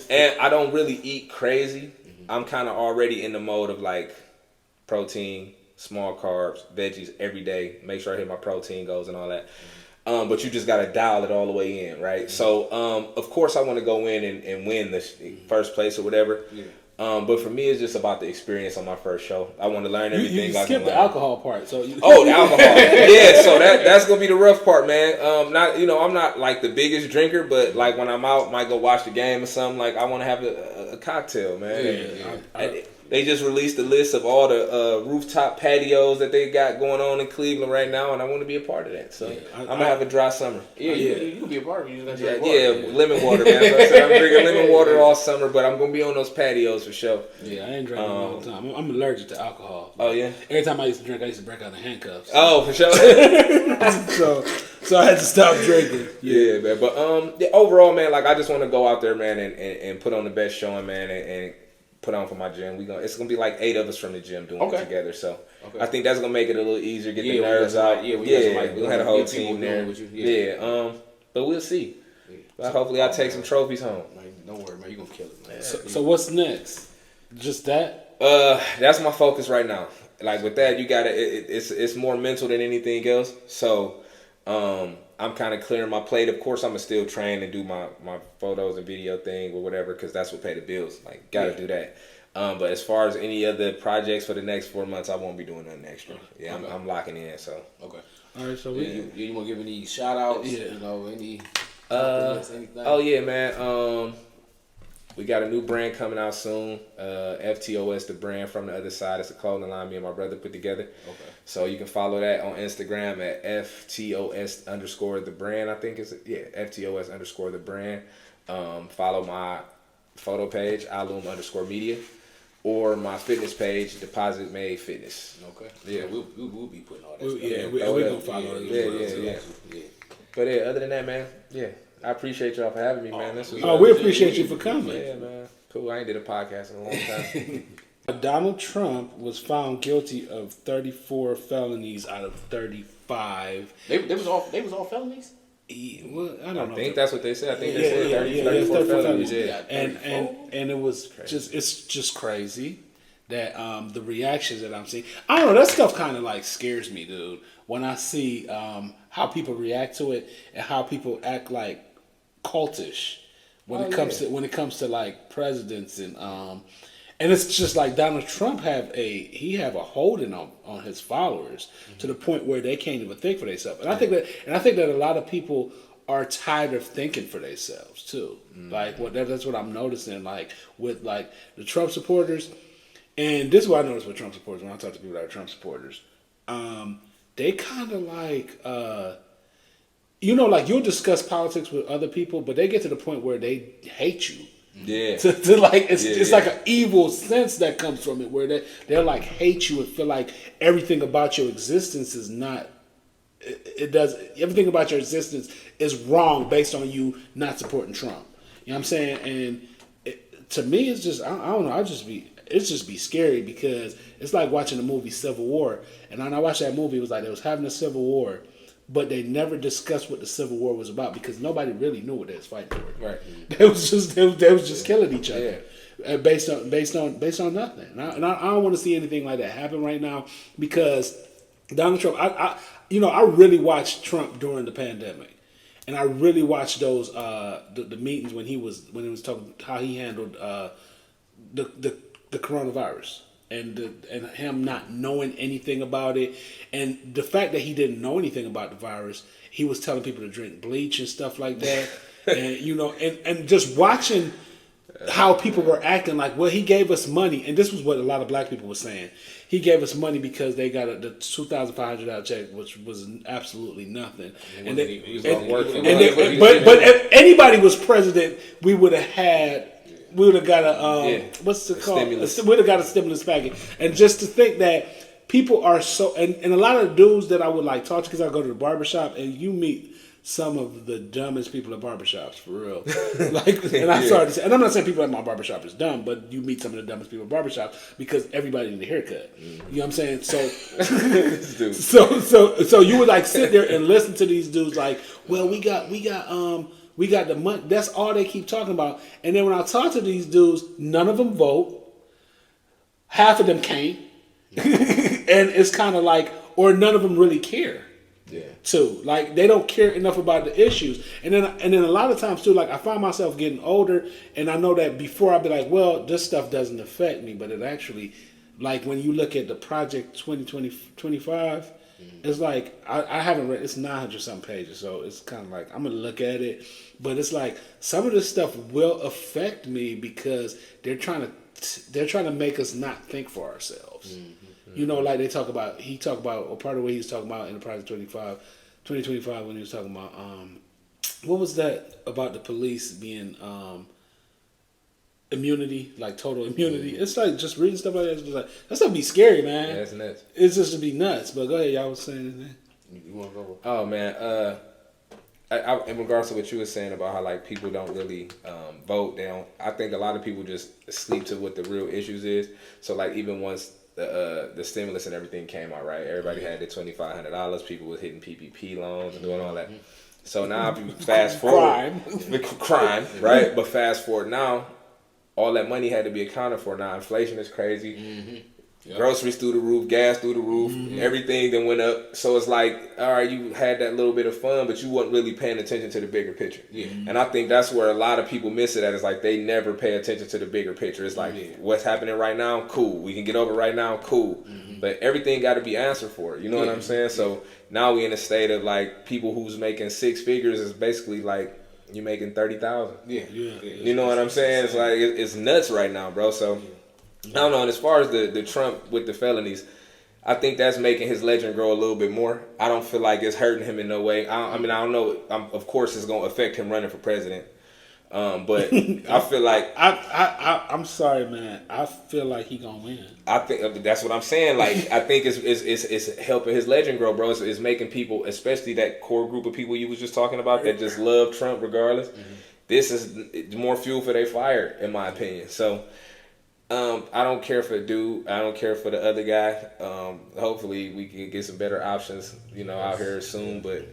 And I don't really eat crazy. I'm kind of already in the mode of like protein, small carbs, veggies every day. Make sure I hit my protein goals and all that. But you just got to dial it all the way in, right? So, of course, I want to go in and win the first place or whatever. Yeah. But for me, it's just about the experience on my first show. I want to learn everything. You I can skipped the learn. alcohol part, so The alcohol. Yeah, so that's gonna be the rough part, man. I'm not like the biggest drinker, but like when I'm out, might go watch the game or something. Like I want to have a cocktail, man. Yeah. They just released a list of all the rooftop patios that they got going on in Cleveland right now, and I want to be a part of that. So I'm gonna have a dry summer. Yeah, you can be a part of it. You just gotta Yeah, lemon water, man. So I said I'm drinking lemon water all summer, but I'm gonna be on those patios for sure. Yeah, I ain't drinking all the time. I'm allergic to alcohol. Oh yeah. Every time I used to drink, I used to break out the handcuffs. Oh, for sure. so I had to stop drinking. Yeah, man. But overall, man, like I just want to go out there, man, and put on the best showing, man, and put on for my gym. It's gonna be like 8 of us from the gym doing it together. So I think that's gonna make it a little easier, get the nerves out. We're gonna have a whole team there. But we'll see. Yeah. But hopefully I'll take some trophies home. Man, don't worry, man. You're gonna kill it, man. So what's next? Just that? That's my focus right now. Like with that, you gotta. It's more mental than anything else. So I'm kind of clearing my plate. Of course, I'm gonna still train and do my photos and video thing or whatever, because that's what pay the bills. Like, gotta do that. But as far as any other projects for the next 4 months, I won't be doing nothing extra. Yeah, Okay. I'm locking in. So All right, so you want to give any shout outs? Yeah. You know, any anything? oh yeah, man. We got a new brand coming out soon. FTOS, the brand from the other side. It's a clothing line me and my brother put together. Okay. So you can follow that on Instagram at FTOS_the brand. I think it's FTOS_the brand. Follow my photo page, Alum_media, or my fitness page, Deposit Made Fitness. Okay. Yeah. We'll be putting all that we're stuff. gonna follow it. Yeah. But yeah, other than that, man, I appreciate y'all for having me, man. This was We appreciate you for coming. Yeah, man. Cool. I ain't did a podcast in a long time. Donald Trump was found guilty of 34 felonies out of 35. They was all felonies. Well, I don't know. I think that's what they said. I think they said 34 felonies. Yeah. And it was it's just crazy that the reactions that I'm seeing. I don't know, that stuff kind of like scares me, dude. When I see how people react to it and how people act like cultish when it comes to like presidents and it's just like Donald Trump have a holding on his followers to the point where they can't even think for themselves. And I think that a lot of people are tired of thinking for themselves too. Like that's what I'm noticing. Like with like the Trump supporters, and this is what I notice with Trump supporters when I talk to people that are Trump supporters. They kind of like like you'll discuss politics with other people, but they get to the point where they hate you Yeah. To like it's like an evil sense that comes from it, where they're like hate you and feel like everything about your existence is not. It does everything about your existence is wrong based on you not supporting Trump. You know what I'm saying? And to me, it's just I don't know. It's just be scary because it's like watching the movie Civil War. And when I watched that movie, it was like they was having a civil war, but they never discussed what the Civil War was about because nobody really knew what they was fighting for. Right. They was just killing each other. Yeah. Based on nothing. And I don't want to see anything like that happen right now because Donald Trump. I really watched Trump during the pandemic, and I really watched those the meetings when he was talking how he handled the coronavirus and him not knowing anything about it, and the fact that he didn't know anything about the virus. He was telling people to drink bleach and stuff like that, and just watching how people were acting like, well, he gave us money, and this was what a lot of black people were saying. He gave us money because they got the $2,500 check, which was absolutely nothing. But if anybody was president, we would have got a what's it called? We would have got a stimulus package. And just to think that people are so, and a lot of the dudes that I would like talk to, because I go to the barbershop and you meet some of the dumbest people at barbershops, for real. And I'm sorry to say, and I'm not saying people at my barbershop is dumb, but you meet some of the dumbest people at barbershop because everybody need a haircut. Mm-hmm. You know what I'm saying? So you would like sit there and listen to these dudes like, well, we got the money. That's all they keep talking about. And then when I talk to these dudes, none of them vote. Half of them can't. And it's kind of like, or none of them really care. Yeah. Too. Like they don't care enough about the issues. And then a lot of times too, like I find myself getting older and I know that before I'd be like, well, this stuff doesn't affect me, but it actually, like when you look at the Project 2025, it's like I haven't read, it's 900 something pages, so it's kind of like I'm gonna look at it, but it's like some of this stuff will affect me because they're trying to make us not think for ourselves. Mm-hmm. You know, like he talked about, or part of what he was talking about in the Project 2025 when he was talking about, what was that about the police being immunity, like total immunity? It's like just reading stuff like that. It's just like, that stuff be scary, man. Yeah, that's nuts. It's just to be nuts. But go ahead, y'all was saying anything? You want to go? Oh man, I, in regards to what you were saying about how like people don't really vote, I think a lot of people just sleep to what the real issues is. So like even once the stimulus and everything came out, right? Everybody had their $2,500. People was hitting PPP loans and doing all that. So now, fast forward, crime, right? But fast forward now, all that money had to be accounted for. Now inflation is crazy. Mm-hmm. Yep. Groceries through the roof, gas through the roof, everything then went up. So it's like, all right, you had that little bit of fun, but you weren't really paying attention to the bigger picture. Yeah. And I think that's where a lot of people miss it at. It's like they never pay attention to the bigger picture. It's like, what's happening right now? Cool. We can get over right now? Cool. Mm-hmm. But everything got to be answered for. You know what I'm saying? So now we in a state of like people who's making six figures is basically like you making 30,000. Yeah. You know what I'm saying? It's like it's nuts right now, bro. So. I don't know, and as far as the Trump with the felonies, I think that's making his legend grow a little bit more. I don't feel like it's hurting him in no way. I don't know. Of course, it's going to affect him running for president. But I feel like... I'm sorry, man. I feel like he going to win. I think that's what I'm saying. Like, I think it's helping his legend grow, bro. It's making people, especially that core group of people you was just talking about that just love Trump regardless. Mm-hmm. This is more fuel for their fire, in my opinion. So... I don't care for the dude. I don't care for the other guy. Hopefully we can get some better options, out here soon. But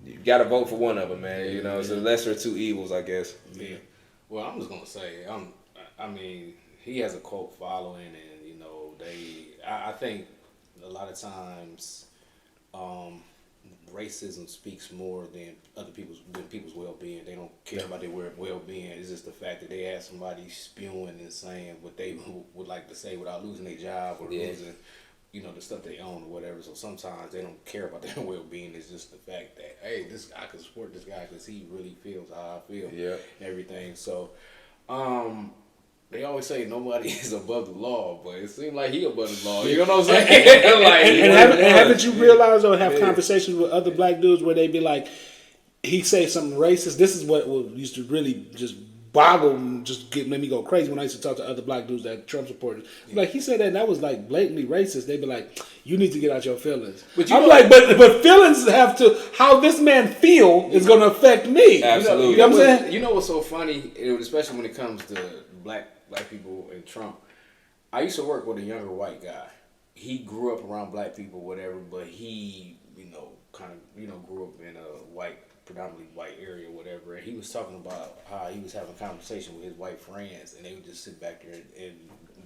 you got to vote for one of them, man. It's the lesser of two evils, I guess. Yeah. Well, I'm just gonna say, he has a cult following, and I think a lot of times, racism speaks more than people's well-being. They don't care about their well-being. It's just the fact that they have somebody spewing and saying what they would like to say without losing their job or losing, the stuff they own or whatever. So sometimes they don't care about their well-being. It's just the fact that, hey, I can support this guy because he really feels how I feel. Yeah. And everything. So, they always say nobody is above the law, but it seems like he above the law. You know what I'm saying? and haven't you realized or have conversations with other black dudes where they be like, he say something racist? This is what used to really just boggled and just made me go crazy when I used to talk to other black dudes that Trump supporters. Like he said that, and that was like blatantly racist. They'd be like, "You need to get out your feelings." But I'm like, but feelings have to. How this man feel is going to affect me. Absolutely. You know what I'm saying? You know what's so funny, especially when it comes to black people and Trump. I used to work with a younger white guy. He grew up around black people, whatever, but he, grew up in a predominantly white area, whatever. And he was talking about how he was having a conversation with his white friends, and they would just sit back there and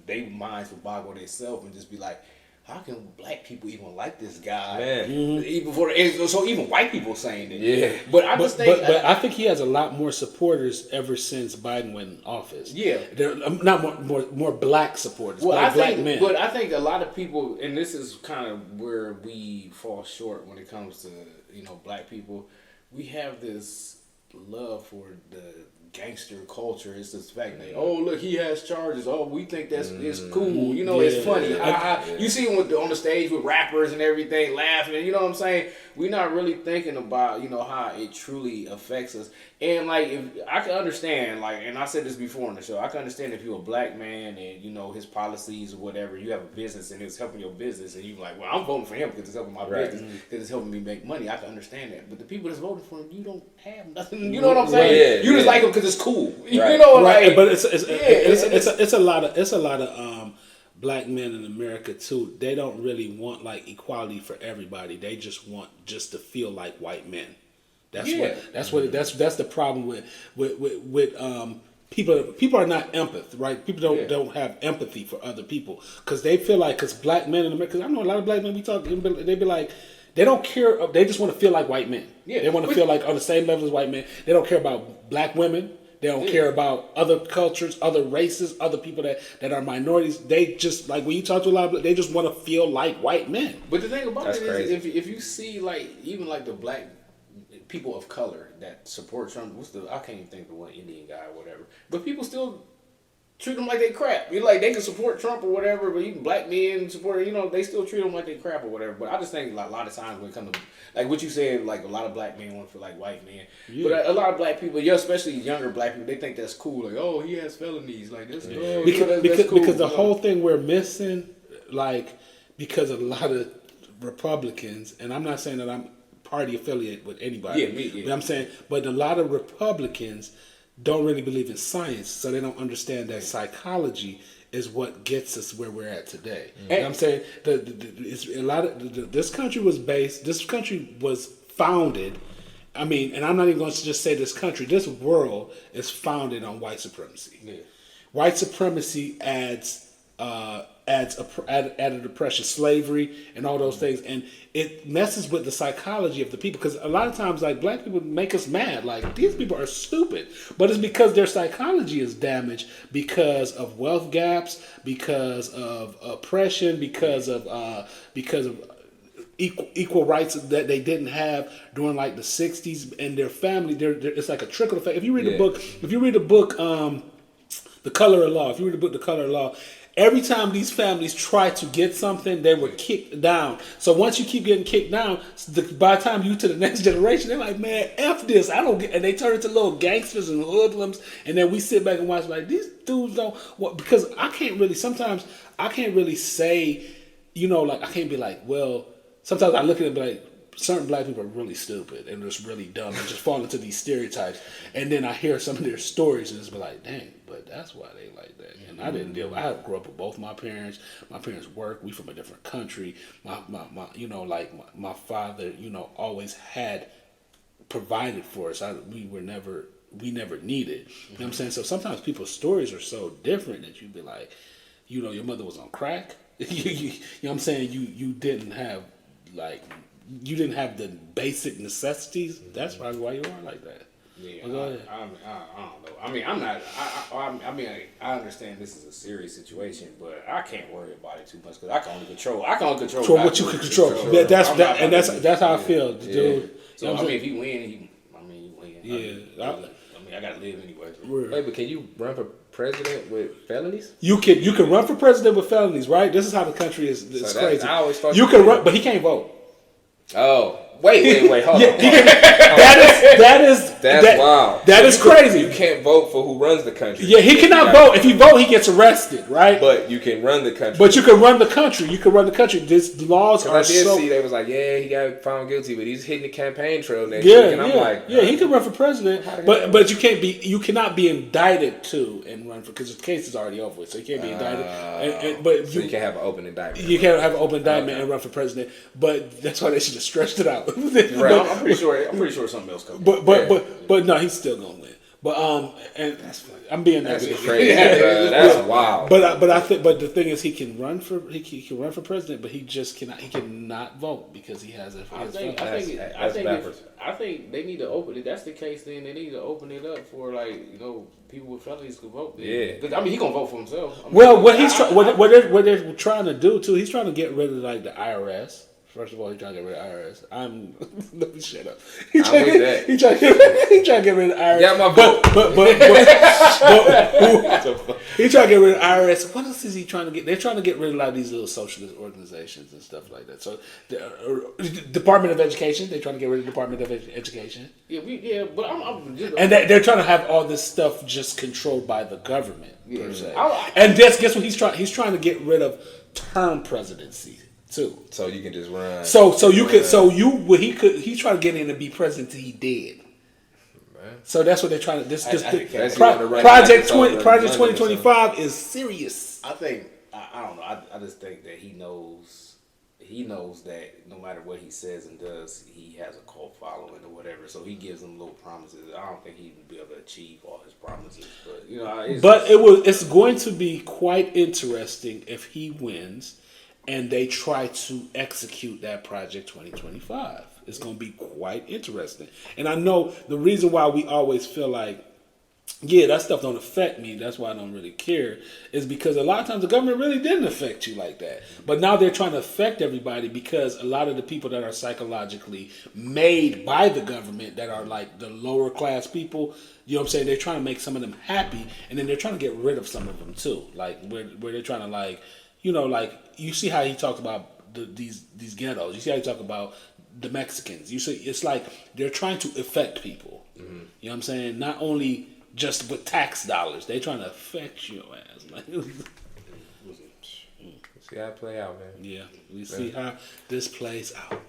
their minds would boggle themselves and just be like, how can black people even like this guy? Man. Even so even white people saying it. Yeah. But I just think... But I think he has a lot more supporters ever since Biden went in office. Yeah. They're not more black supporters, well, black men. But I think a lot of people, and this is kind of where we fall short when it comes to, black people, we have this love for the gangster culture. It's this fact that, oh, look, he has charges. Oh, we think that's it's cool. It's funny. You see him on the stage with rappers and everything, laughing. You know what I'm saying? We're not really thinking about, how it truly affects us. And, if I can understand, and I said this before on the show, I can understand if you're a black man and, his policies or whatever, you have a business and it's helping your business and you're like, well, I'm voting for him because it's helping my business, because it's helping me make money. I can understand that. But the people that's voting for him, you don't have nothing. You know what I'm saying? You just like him because it's cool. You know what I mean? But it's a lot of black men in America too. They don't really want equality for everybody. They just want to feel like white men. That's the problem with people are not empath, right? People don't have empathy for other people because they feel like, because black men in America, because I know a lot of black men we talk, they be like, they don't care, they just want to feel like white men. Yeah. They want to feel like on the same level as white men. They don't care about black women. They don't care about other cultures, other races, other people that are minorities. They just, when you talk to a lot of, they just want to feel like white men. But the thing about it is, if you see even the black people of color that support Trump, I can't even think of the one Indian guy or whatever, but people still treat them like they crap. They can support Trump or whatever, but even black men support, they still treat them like they crap or whatever. But I just think a lot of times when it comes to, what you said, a lot of black men want to feel like white men. Yeah. But a lot of black people, especially younger black people, they think that's cool. Oh, he has felonies. That's cool. Because the whole thing we're missing, because a lot of Republicans, and I'm not saying that I'm party affiliate with anybody. Yeah, me. Yeah. But I'm saying, but a lot of Republicans don't really believe in science, so they don't understand that psychology is what gets us where we're at today. You know what I'm saying? This country was founded, and I'm not even going to just say this country, this world is founded on white supremacy. Yeah. White supremacy added oppression, slavery, and all those things, and it messes with the psychology of the people. Because a lot of times, black people make us mad. These people are stupid, but it's because their psychology is damaged because of wealth gaps, because of oppression, because of equal rights that they didn't have during the 60s, and their family. It's like a trickle effect. If you read the book, The Color of Law. If you read the book, The Color of Law. Every time these families try to get something, they were kicked down. So once you keep getting kicked down, by the time you to the next generation, they're like, man, F this. I don't get, and they turn into little gangsters and hoodlums. And then we sit back and watch these dudes don't, because I can't really say, I can't be well, sometimes I look at it and be like, certain black people are really stupid and just really dumb and just fall into these stereotypes. And then I hear some of their stories and just be like, dang, but that's why they like that. And I didn't deal with, I grew up with both my parents. My parents worked. We from a different country. My father, always had provided for us. We never needed. You know what I'm saying? So sometimes people's stories are so different that you'd be like, your mother was on crack. You know what I'm saying? You didn't have you didn't have the basic necessities. That's probably why you are like that. Yeah, I don't know. I understand this is a serious situation, but I can't worry about it too much because I can only control what you can control. That's how I feel, dude. So if you win, you win. Yeah. I gotta live anyway. Wait, but can you run for president with felonies? You can run for president with felonies, right? This is how the country is. It's crazy. I always thought you can run, but he can't vote. Oh. Wait, hold on. That's wild. That is crazy. You can't vote for who runs the country. Yeah, he cannot vote. If he vote, he gets arrested, right? But you can run the country. But you can run the country. These laws are so... I did see they was like, yeah, he got found guilty, but he's hitting the campaign trail next week. And I'm like... he can run for president, but you cannot be indicted too and run for... Because the case is already over with, so you can't be indicted. So you can't have an open indictment. You can't have an open indictment and run for president, but that's why they should have stretched it out. Right. I'm pretty sure something else comes. But no, he's still gonna win. But and I'm being negative. Crazy. That's wild. But the thing is, he can run for president, but he just cannot. He cannot vote because he has a. I think they need to open it. That's the case. Then they need to open it up for people with felonies to vote. Yeah. I mean, he gonna vote for himself. What they're trying to do too. He's trying to get rid of the IRS. First of all, he's trying to get rid of IRS. Let me shut up. He trying to get rid of IRS. Yeah, my vote. He trying to get rid of IRS. What else is he trying to get? They're trying to get rid of a lot of these little socialist organizations and stuff like that. So, the Department of Education. They're trying to get rid of the Department of Education. But and they're trying to have all this stuff just controlled by the government per se. And guess what he's trying? He's trying to get rid of term presidency. Too. So you can just run. He's trying to get in and be president till he dead. Man. So that's what they're trying to. Project 2025 is serious. I think I don't know. I just think that he knows that no matter what he says and does, he has a cult following or whatever. So he gives them little promises. I don't think he would be able to achieve all his promises. But it's going to be quite interesting if he wins. And they try to execute that Project 2025. It's going to be quite interesting. And I know the reason why we always feel like, that stuff don't affect me, that's why I don't really care, is because a lot of times the government really didn't affect you like that. But now they're trying to affect everybody because a lot of the people that are psychologically made by the government that are like the lower class people, you know what I'm saying, they're trying to make some of them happy, and then they're trying to get rid of some of them too. Like where they're trying to you see how he talks about these ghettos. You see how he talks about the Mexicans. You see, it's like they're trying to affect people. Mm-hmm. You know what I'm saying? Not only just with tax dollars, they're trying to affect your ass. See how it play out, man. Yeah, we see how this plays out.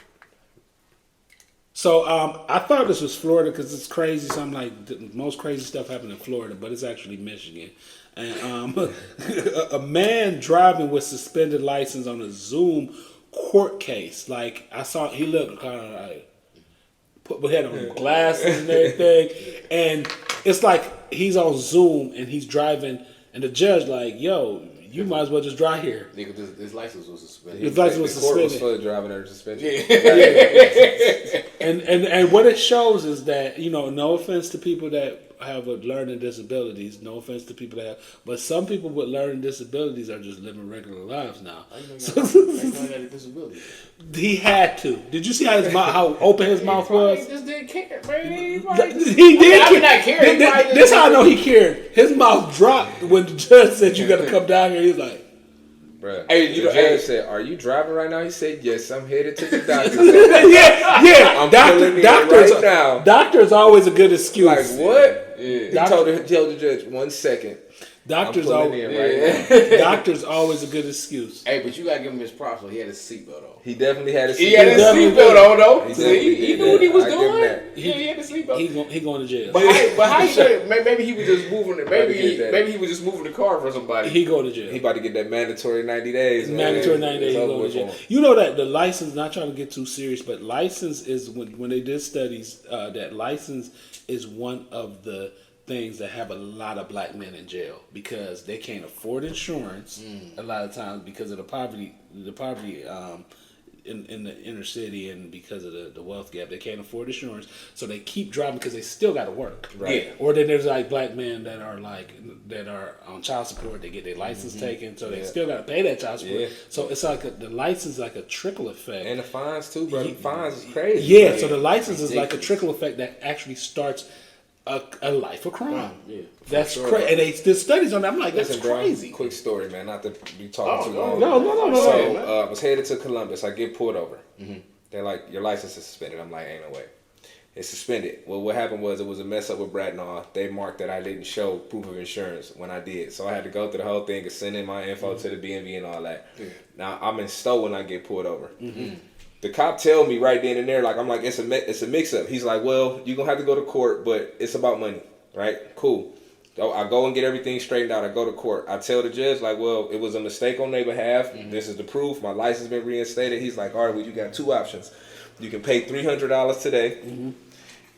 So I thought this was Florida because it's crazy. Something like the most crazy stuff happened in Florida, but it's actually Michigan. And a man driving with suspended license on a Zoom court case. Like I saw, he looked kind of like had on glasses and everything, and it's like he's on Zoom and he's driving, and the judge like, "Yo, you might as well just drive here." His license was suspended. His license was suspended. The court was for driving under suspension. And what it shows is that, no offense to people that have learning disabilities, no offense to people that have, but some people with learning disabilities are just living regular lives now. I got a disability. He had to. Did you see how open his mouth was? He just didn't care, man. He did care. This how I know he cared. His mouth dropped when the judge said, "You got to come down here." He's like, bruh. The judge said, "Are you driving right now?" He said, "Yes, I'm headed to the doctor." yeah. I'm doctors right now. Doctor's always a good excuse. Like what? Yeah. He told the judge, 1 second. Doctor's always a good excuse. Hey, but you gotta give him his props. He had his seatbelt on. He definitely had his seatbelt. He had his seatbelt on though. He knew what he was doing. He had his seatbelt. He going to jail. But how you say? Maybe he was just moving it. Maybe he was just moving the car for somebody. He go to jail. He about to get that mandatory 90 days. Mandatory 90 days. He going to jail. You know that the license. Not trying to get too serious, but license is when they did studies. That license is one of the things that have a lot of black men in jail because they can't afford insurance a lot of times because of the poverty in the inner city and because of the wealth gap. They can't afford insurance, so they keep driving because they still got to work. Right. Yeah. Or then there's like black men that are on child support. They get their license taken, so they still got to pay that child support. Yeah. So it's like the license is like a trickle effect. And the fines too, bro. The fines is crazy. Yeah. So the license is like a trickle effect that actually starts a life of crime. Yeah, that's crazy. And they did studies on that. I'm like, that's crazy. Quick story, man. Not to be talking too long. No. So I was headed to Columbus. I get pulled over. Mm-hmm. They're like, your license is suspended. I'm like, ain't no way. It's suspended. Well, what happened was it was a mess up with Bratnaugh. They marked that I didn't show proof of insurance when I did. So I had to go through the whole thing and send in my info to the BMV and all that. Yeah. Now, I'm in Stowe when I get pulled over. Mm-hmm. The cop tell me right then and there, like, I'm like, it's a mix-up. He's like, well, you're going to have to go to court, but it's about money, right? Cool. So I go and get everything straightened out. I go to court. I tell the judge, like, well, it was a mistake on their behalf. Mm-hmm. This is the proof. My license been reinstated. He's like, all right, well, you got two options. You can pay $300 today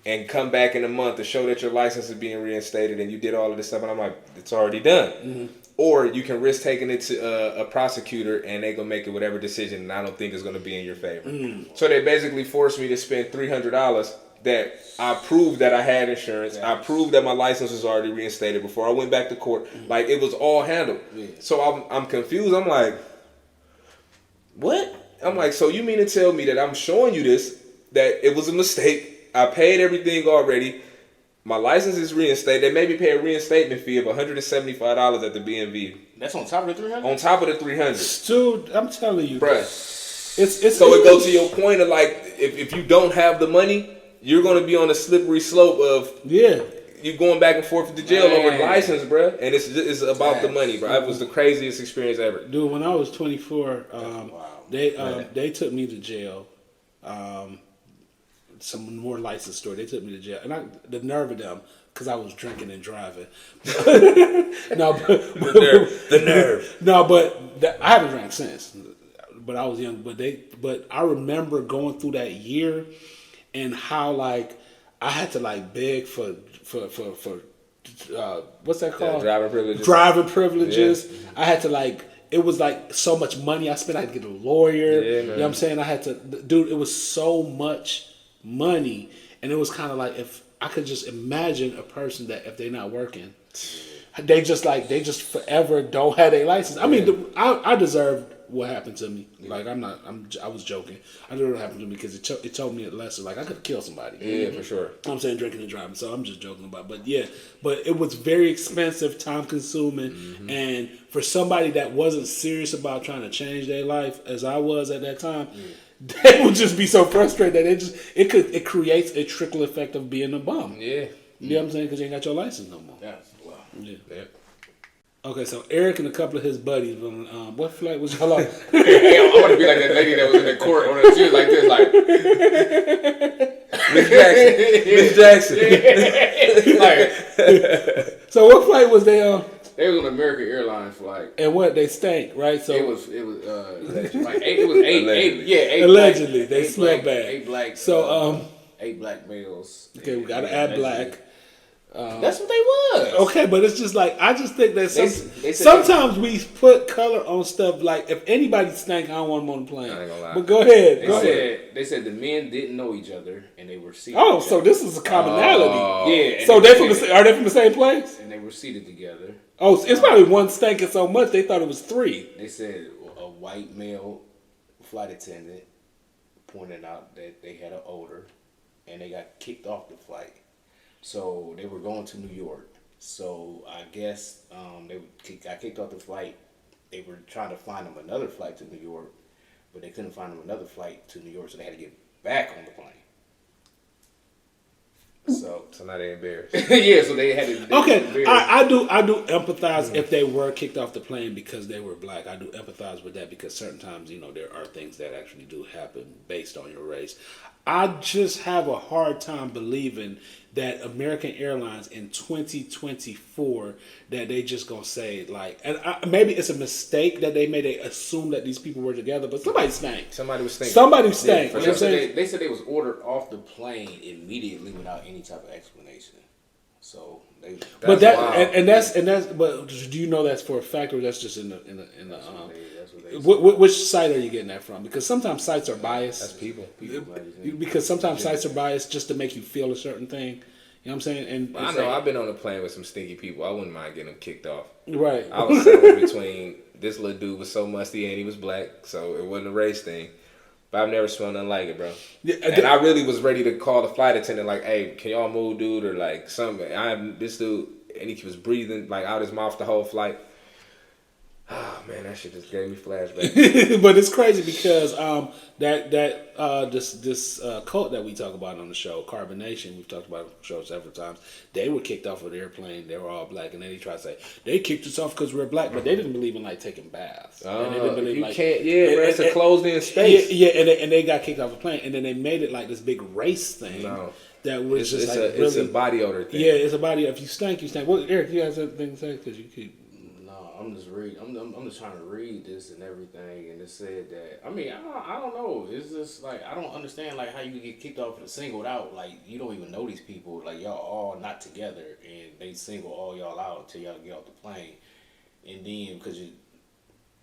and come back in a month to show that your license is being reinstated and you did all of this stuff. And I'm like, it's already done. Mm-hmm. Or you can risk taking it to a prosecutor and they going to make it whatever decision and I don't think is going to be in your favor. Mm. So they basically forced me to spend $300 that I proved that I had insurance. Yes. I proved that my license was already reinstated before I went back to court. Mm-hmm. Like, it was all handled. Yeah. So I'm confused. I'm like, what? I'm like, so you mean to tell me that I'm showing you this, that it was a mistake. I paid everything already. My license is reinstated. They made me pay a reinstatement fee of $175 at the BMV. That's on top of the $300? On top of the $300. Dude, I'm telling you. Bruh. So it goes to your point of like, if you don't have the money, you're going to be on a slippery slope of you going back and forth to jail over the license, bro. And it's about the money, bro. It was the craziest experience ever. Dude, when I was 24, they took me to jail. Some more license store. They took me to jail, and the nerve of them, because I was drinking and driving. The nerve. No, but I haven't drank since. But I was young. But I remember going through that year, and how like I had to like beg for what's that called? Driving privileges. Yeah. I had to like. It was like so much money I spent. I had to get a lawyer. Yeah, you know what I'm saying? I had to, dude. It was so much money, and it was kind of like if I could just imagine a person that if they're not working, they just forever don't have their license. I mean, I deserved what happened to me. Like I was joking. I deserved what happened to me because it told me a lesson. Like I could kill somebody. Yeah, for sure. I'm saying drinking and driving, so I'm just joking about it. But it was very expensive, time consuming, and for somebody that wasn't serious about trying to change their life, as I was at that time. They would just be so frustrated that it creates a trickle effect of being a bum. Yeah. You know what I'm saying? Because you ain't got your license no more. Yes. Wow. Yeah. Okay, so Eric and a couple of his buddies, what flight was y'all on? Hey, I want to be like that lady that was in the court on her shoes like this, like Miss Jackson. Like, so what flight was they on? They was on an American Airlines flight. And what they stank, right? So it was like eight allegedly they smell bad. 8 black. So 8 black males. Okay, we gotta add black. That's what they was. Okay, but it's just like I just think that sometimes we put color on stuff. Like if anybody stank, I don't want them on the plane. I ain't gonna lie. But go ahead. They said the men didn't know each other and they were seated. Oh, together. So this is a commonality. Yeah. So are they from the same place? And they were seated together. Oh, it's probably one stanking so much they thought it was 3. They said a white male flight attendant pointed out that they had an odor, and they got kicked off the flight. So they were going to New York. So I guess got kicked off the flight. They were trying to find them another flight to New York, but they couldn't find them another flight to New York, so they had to get back on the plane. So now they embarrassed. Yeah, so they had to. Okay, I do empathize if they were kicked off the plane because they were black. I do empathize with that because certain times, there are things that actually do happen based on your race. I just have a hard time believing that American Airlines in 2024 that they just gonna say like, and maybe it's a mistake that they made. They assume that these people were together, but somebody stank. Somebody was stank. Somebody stank. Yeah, they said they was ordered off the plane immediately without any type of explanation. So they. But do you know that's for a fact or that's just in the which site are you getting that from? Because sometimes sites are biased. That's people. Because sometimes sites are biased just to make you feel a certain thing. You know what I'm saying? And I know I've been on a plane with some stinky people. I wouldn't mind getting them kicked off. Right. I was somewhere between this little dude was so musty and he was black, so it wasn't a race thing. But I've never smelled nothing like it, bro. Yeah, and I really was ready to call the flight attendant, like, "Hey, can y'all move, dude?" Or like something. This dude, and he was breathing like out his mouth the whole flight. Oh man, that shit just gave me flashbacks. But it's crazy because this cult that we talk about on the show, Carbonation, we've talked about on the show several times. They were kicked off of the airplane. They were all black, and then they try to say they kicked us off because we're black, but they didn't believe in like taking baths. And they didn't believe, it's a closed-in space. Yeah, and they got kicked off the plane, and then they made it like this big race thing. No. That was It's a body odor thing. Yeah, it's a body. If you stink, you stink. Well, Eric, you have something to say because you keep. I'm just reading. I'm just trying to read this and everything, and it said that. I mean, I don't know. It's just like I don't understand like how you get kicked off and singled out. Like you don't even know these people. Like y'all all not together, and they single all y'all out until y'all get off the plane, and then because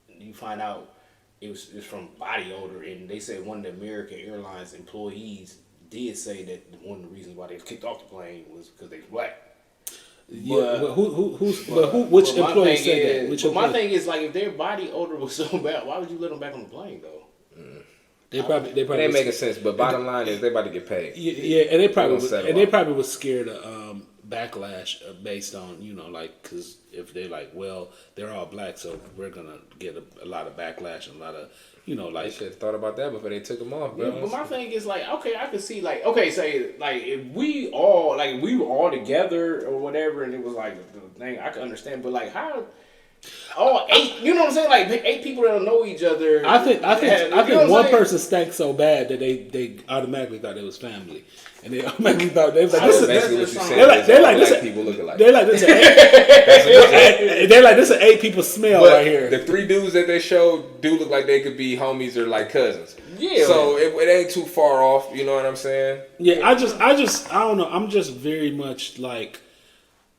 you find out it's from body odor, and they said one of the American Airlines employees did say that one of the reasons why they was kicked off the plane was because they was black. Yeah, but which employee said that? My thing is like, if their body odor was so bad, why would you let them back on the plane though? They probably it ain't making sense. But bottom line is they about to get paid. Yeah, and they probably was scared of backlash based on because if they're like, well, they're all black, so we're gonna get a lot of backlash and a lot of they should have thought about that before they took them off, bro. Yeah, but my thing is like, okay, I could see like, okay, say like if we were all together or whatever, and it was like the thing, I could understand, but like how. Oh, 8, you know what I'm saying? Like 8 people that don't know each other. I think one person stank so bad that they automatically thought it was family, and they automatically thought they was like, they're like this people looking like. They're like this. They're like this. 8 people smell but right here. The 3 dudes that they showed do look like they could be homies or like cousins. Yeah. So it ain't too far off. You know what I'm saying? Yeah. I don't know. I'm just very much like.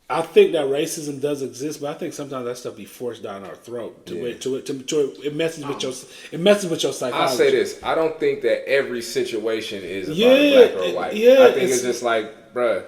I think that racism does exist, but I think sometimes that stuff be forced down our throat it messes with your psychology. I'll say this: I don't think that every situation is about black or white. I think it's just like, bruh,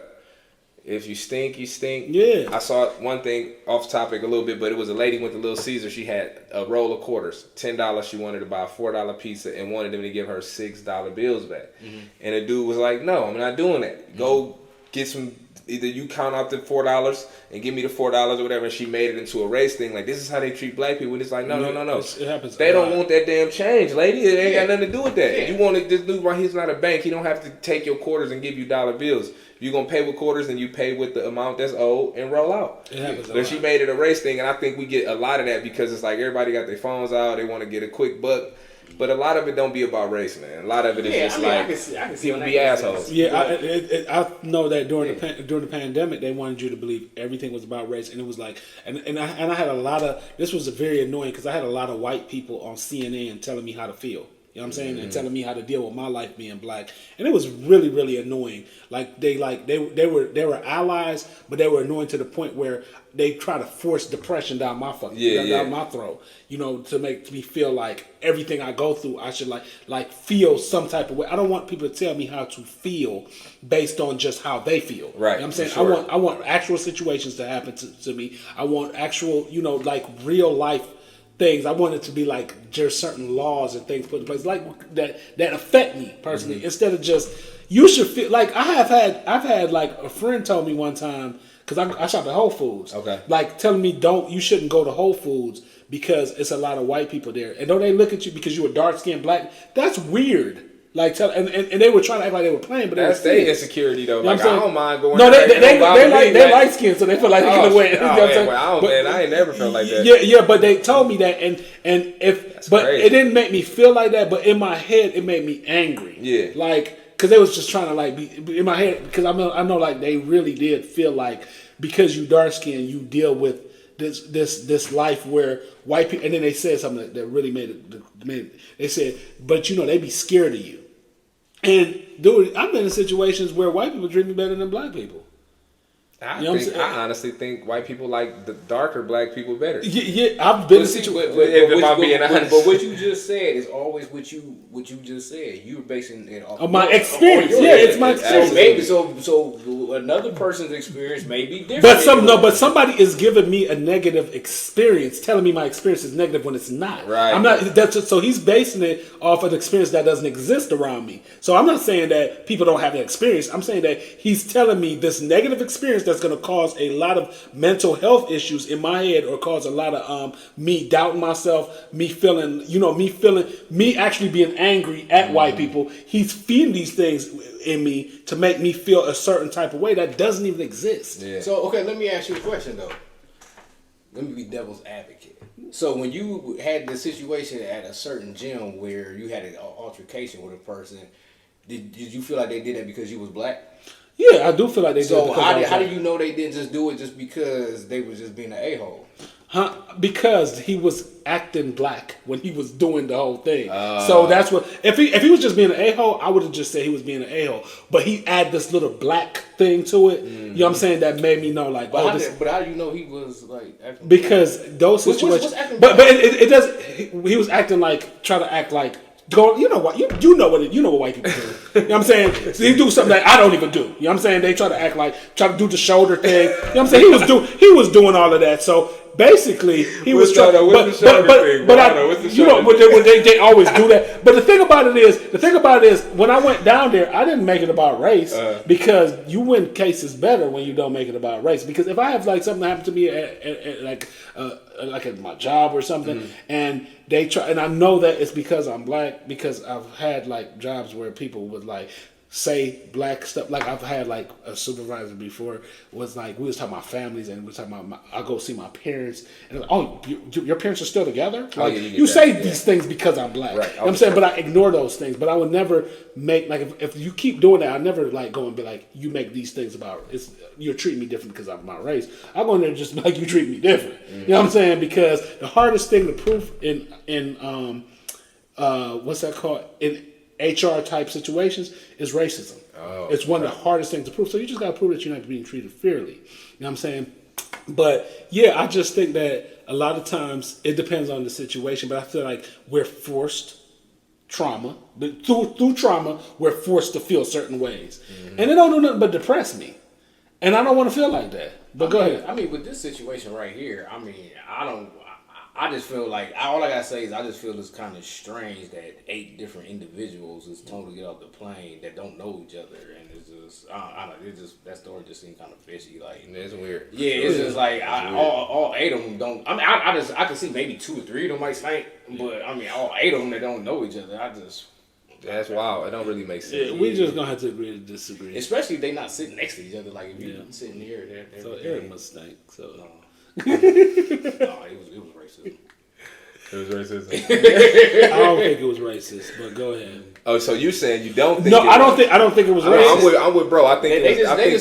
if you stink, you stink. Yeah. I saw one thing off topic a little bit, but it was a lady went to Little Caesar. She had a roll of quarters, $10. She wanted to buy a $4 pizza and wanted them to give her $6 bills back. Mm-hmm. And the dude was like, "No, I'm not doing that. Mm-hmm. Go get some." Either you count out the $4 and give me the $4 or whatever, and she made it into a race thing. Like, this is how they treat black people. And it's like, no. It happens. They don't want that damn change, lady. It ain't got nothing to do with that. Yeah. You want this dude right here's not a bank. He don't have to take your quarters and give you dollar bills. If you're going to pay with quarters, then you pay with the amount that's owed and roll out. It happens. But she made it a race thing, and I think we get a lot of that because it's like everybody got their phones out. They want to get a quick buck. But a lot of it don't be about race, man. A lot of it is I can see people be assholes. Yeah, I know that during the pandemic, they wanted you to believe everything was about race, and it was like, and I had a lot of. This was very annoying because I had a lot of white people on CNN telling me how to feel. You know what I'm saying? Mm-hmm. And telling me how to deal with my life being black. And it was really, really annoying. They were allies, but they were annoying to the point where they try to force depression down my down my throat. To make me feel like everything I go through, I should like feel some type of way. I don't want people to tell me how to feel based on just how they feel. Right. You know what I'm saying? Sure. I want actual situations to happen to me. I want actual, like real life things. I want it to be like there's certain laws and things put in place like that affect me personally, instead of just you should feel like I've had like a friend told me one time because I shop at Whole Foods. Okay. Like telling me you shouldn't go to Whole Foods because it's a lot of white people there, and don't they look at you because you're a dark skinned black? That's weird. Like and they were trying to act like they were playing, but that's their insecurity though. Like I don't mind going. No, they light skinned, so they feel like they can win. I ain't never felt like that. Yeah, but they told me that, and it didn't make me feel like that. But in my head, it made me angry. Yeah, like because they was just trying to like be in my head because I know like they really did feel like because you dark skinned, you deal with this life where white people, and then they said something that really made it. They said, but they be scared of you. And dude, I've been in situations where white people treat me better than black people. I honestly think white people like the darker black people better. Yeah, I've been in situations. But what you just said is always what you just said. You were basing it off my experience. It's my experience. So another person's experience may be different. But somebody is giving me a negative experience, telling me my experience is negative when it's not. Right. I'm not. So he's basing it off an experience that doesn't exist around me. So I'm not saying that people don't have that experience. I'm saying that he's telling me this negative experience that's going to cause a lot of mental health issues in my head, or cause a lot of me doubting myself, me actually being angry at white people. He's feeding these things in me to make me feel a certain type of way that doesn't even exist. Yeah. So, okay, let me ask you a question, though. Let me be devil's advocate. So when you had the situation at a certain gym where you had an altercation with a person, did you feel like they did that because you was black? Yeah, I do feel like they did. So how do you know they didn't just do it just because they was just being an a-hole? Because he was acting black when he was doing the whole thing. So that's what. If he was just being an a-hole, I would have just said he was being an a-hole. But he add this little black thing to it. You know what I'm saying? That made me know like. But how do you know he was like acting? Because those situations. But it does. He was acting like, try to act like. You know what white people do. You know what I'm saying? So they do something that I don't even do. You know what I'm saying? They try to do the shoulder thing. You know what I'm saying? He was doing all of that. So basically, he was trying. They always do that. But the thing about it is, when I went down there, I didn't make it about race because you win cases better when you don't make it about race. Because if I have like something happen to me at my job or something, and they try, and I know that it's because I'm black, because I've had like jobs where people would like say black stuff. Like I've had like a supervisor before was like, we was talking about families, and we was talking about I go see my parents, and like, oh, your parents are still together? Like, you say these things because I'm black. Right. You know what I'm saying? But I ignore those things. But I would never make like if you keep doing that, I never like go and be like, you make these things about you're treating me different because of my race. I go in there and just like, you treat me different. You know what I'm saying? Because the hardest thing to prove in what's that called? In HR type situations is racism. It's one of the hardest things to prove. So you just got to prove that you're not being treated fairly. You know what I'm saying? But yeah, I just think that a lot of times it depends on the situation. But I feel like we're forced trauma. But through trauma, we're forced to feel certain ways. And it don't do nothing but depress me. And I don't want to feel like that. But go ahead. I mean, with this situation right here, I just feel like all I gotta say is I just feel it's kind of strange that 8 different individuals is told to get off the plane that don't know each other, and it's just I don't know, that story just seemed kind of fishy. Like it's weird. Yeah, it's just like all 8 of them don't. I mean, I can see maybe 2 or 3 of them might stink, but I mean all 8 of them that don't know each other, That's wild. It don't really make sense. Yeah, we just gonna have to agree to disagree. Especially if they not sitting next to each other. Like if you sitting here, so Eric must stink. So. No, it was racist. It was racism. I don't think it was racist, but go ahead. Oh, so you saying you don't think? No, I don't think it was racist. I'm with bro. I think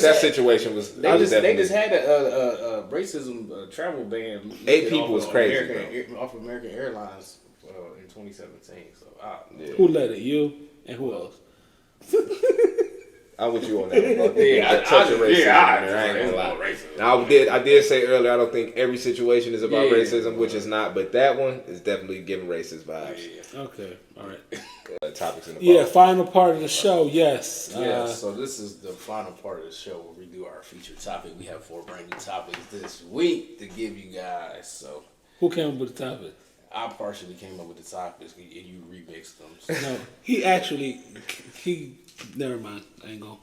that situation was. They just had a racism travel ban. 8 people was crazy. Off American Airlines in 2017. So who led it? You and who else? I'm with you on that. I ain't gonna lie. Now, I did say earlier I don't think every situation is about racism, which is not, but that one is definitely giving racist vibes. Okay, all right. Topics in the final part of the show. Yes. So this is the final part of the show where we do our featured topic. We have 4 brand new topics this week to give you guys. So who came up with the topic? I partially came up with the topics and you remixed them. So. No, he never mind. I ain't going.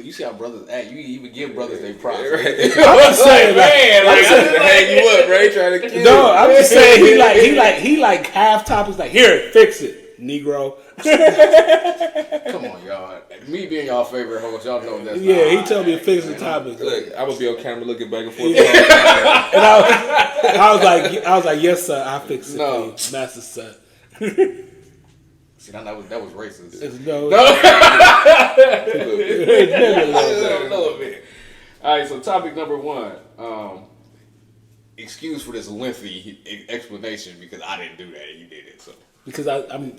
You see how brothers act. You even give brothers their props. I'm just saying, man. I'm just hang you up, right? Trying to kill. No, I'm just saying he like half topics. Like here, fix it, Negro. Come on, y'all. Me being y'all favorite host, y'all know that's. Yeah, he told me to fix the topic. Look, I would be on camera looking back and forth. And I was like, yes, sir. I fixed it. No, master son. See, that was racist. No. A little bit. All right, so topic number 1. Excuse for this lengthy explanation because I didn't do that and you did it. So because I'm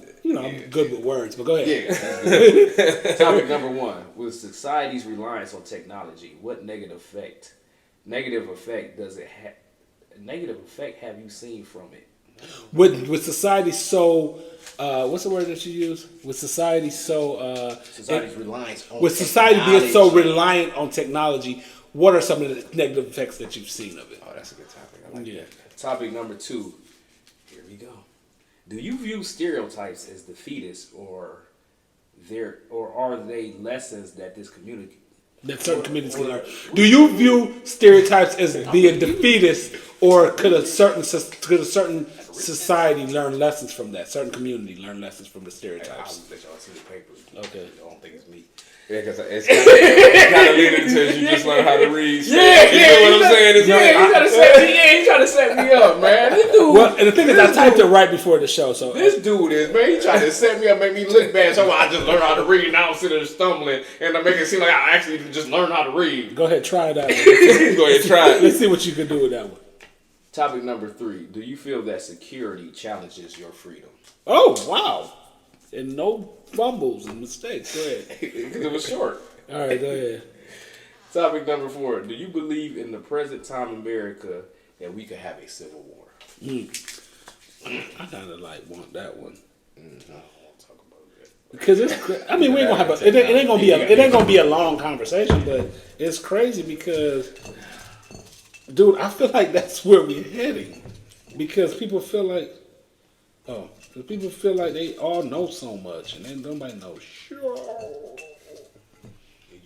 good with words, but go ahead. Yeah. Topic number 1: with society's reliance on technology, what negative effect does it have? Negative effect have you seen from it? With society so what's the word that you use? With society so society's reliance on with society being so reliant on technology, what are some of the negative effects that you've seen of it? Oh, that's a good topic. I like that. Topic number 2. Here we go. Do you view stereotypes as defeatist or are they lessons that this community that certain communities can learn? Do you view stereotypes as being defeatist, or could a certain society learn lessons from that? Certain community learn lessons from the stereotypes. I'll let y'all see the papers. Okay. I don't think it's me. Yeah, because it's kind of leading to you just learn how to read. You know what I'm saying? It's he trying to set me up, man. This dude. Well, and the thing is, I typed it right before the show, so This dude is, man, he trying to set me up, make me look bad. So I just learned how to read, and I don't sit there stumbling, and I make it seem like I actually just learned how to read. go ahead, try that one. Go ahead, try it. Let's see what you can do with that one. Topic number 3. Do you feel that security challenges your freedom? Oh, wow. And no fumbles and mistakes. Go ahead. Because it was short. All right, go ahead. Topic number 4. Do you believe in the present time America that we could have a civil war? I kind of want that one. I don't want to talk about that. Because we ain't gonna have it ain't gonna be a long conversation, but it's crazy because, dude, I feel like that's where we're heading. Because people feel like they all know so much, and then nobody knows. Sure.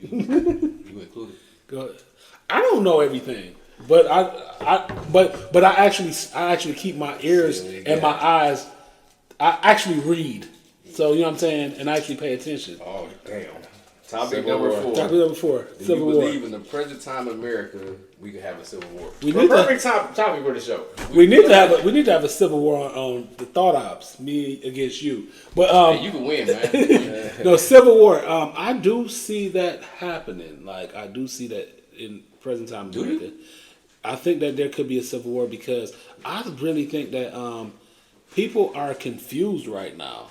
You included? Go ahead. I don't know everything, but I actually keep my ears and my eyes. I actually read, so you know what I'm saying, and I actually pay attention. Oh damn! Topic number 4. Topic number 4. Do Civil you War. believe in the present time America we could have a civil war? Perfect topic for the show. We need to have a civil war on the Thought OPPS, me against you. But hey, you can win, man. no, civil war. I do see that happening. Like I do see that in present time America. You? I think that there could be a civil war because I really think that people are confused right now.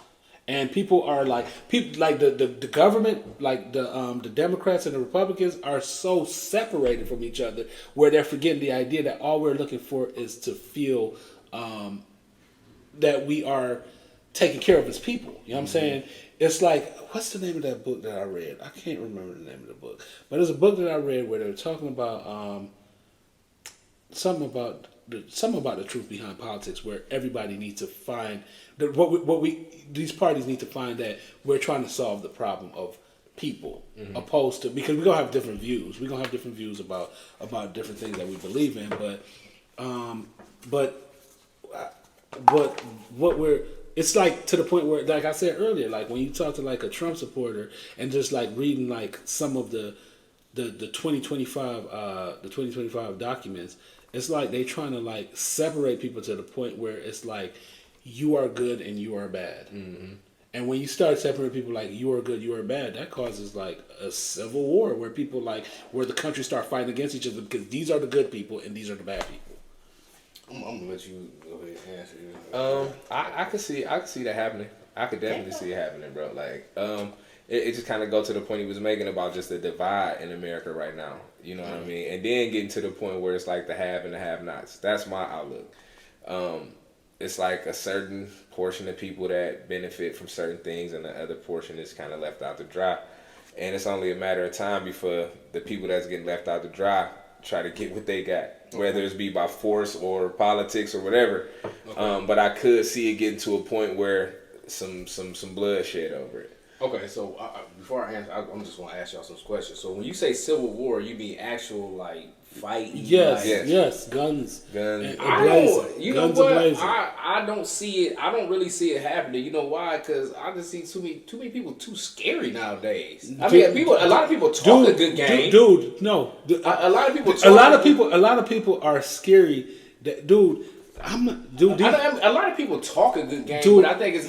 And people like the government, like the Democrats and the Republicans are so separated from each other where they're forgetting the idea that all we're looking for is to feel that we are taking care of as people. You know what I'm saying? It's like, what's the name of that book that I read? I can't remember the name of the book. But there's a book that I read where they were talking about something about the truth behind politics, where everybody needs to find these parties need to find that we're trying to solve the problem of people, opposed to, because we're gonna have different views. We're gonna have different views about different things that we believe in, but what we're, it's like to the point where, like I said earlier, like when you talk to like a Trump supporter and just like reading like some of the 2025 documents, it's like they trying to like separate people to the point where it's like you are good and you are bad. And when you start separating people like you are good, you are bad, that causes like a civil war where people where the country start fighting against each other because these are the good people and these are the bad people. I'm gonna let you go ahead and answer. I could see that happening. I could definitely see it happening, bro. Like, it just kind of go to the point he was making about just the divide in America right now. You know what I mean? And then getting to the point where it's like the have and the have-nots. That's my outlook. It's like a certain portion of people that benefit from certain things, and the other portion is kind of left out to dry. And it's only a matter of time before the people that's getting left out to dry try to get what they got, whether it's be by force or politics or whatever. But I could see it getting to a point where some bloodshed over it. Okay, so before I answer, I'm just want to ask y'all some questions. So when you say civil war, you mean actual like fight? Yes, guns. You know what? I don't see it. I don't really see it happening. You know why? Because I just see too many people too scary nowadays. I mean, a lot of people talk a good game. No. A lot of people. A lot of people are scary. Dude. A lot of people talk a good game, dude, but I think it's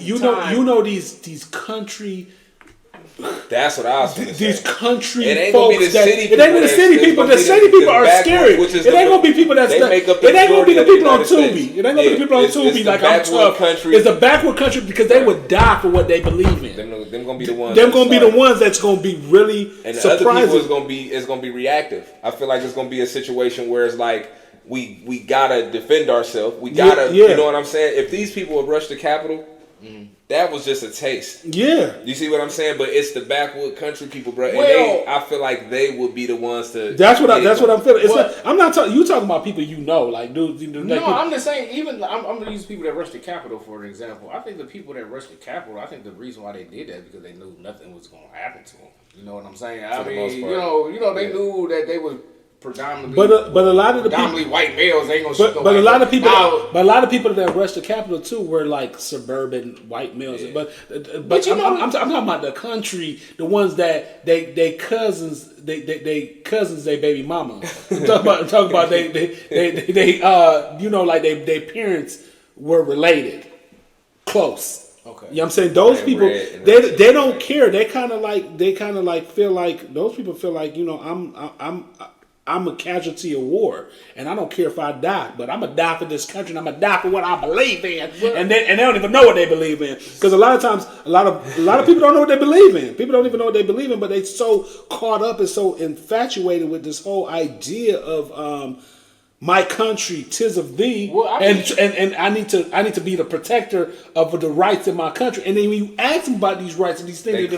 these country. That's what I was saying. These country it ain't folks gonna be the city people. It ain't the city people. The city people are scary. It ain't gonna be people that's. It ain't gonna be the people on Tubi. It ain't gonna be the people on Tubi like I'm tough. It's a backward country because they would die for what they believe in. Them gonna be the ones. Them gonna be the ones that's gonna be really and the surprising. other people is gonna be reactive. I feel like it's gonna be a situation where it's like we gotta defend ourselves. We gotta, you know what I'm saying? If these people would rush the Capitol, That was just a taste. Yeah. You see what I'm saying? But it's the backwood country people, bro. And I feel like they would be the ones to. That's what I'm feeling. I'm not talking. You talking about people like dudes. No, I'm just saying. Even I'm gonna use people that rushed the Capitol for an example. I think the people that rushed the Capitol, I think the reason why they did that is because they knew nothing was gonna happen to them. You know what I'm saying? I mean, you know, they knew that they was predominantly, but a lot of the predominantly white males ain't gonna shoot no but a lot of people, now, but a lot of people that rushed the Capitol too were like suburban white males. Yeah. But you know, I'm talking about the country, the ones that they cousins, they baby mama. I'm talking about they you know, like they parents were related, close. Okay. You know what I'm saying? Those people, they don't care. They kind of like feel like, those people feel like, you know, I'm a casualty of war, and I don't care if I die, but I'm gonna die for this country, and I'm gonna die for what I believe in. And they don't even know what they believe in, because a lot of times, a lot of people don't know what they believe in. People don't even know what they believe in, but they so caught up and so infatuated with this whole idea of my country, 'tis of thee, and I need to be the protector of the rights of my country. And then when you ask them about these rights and these things,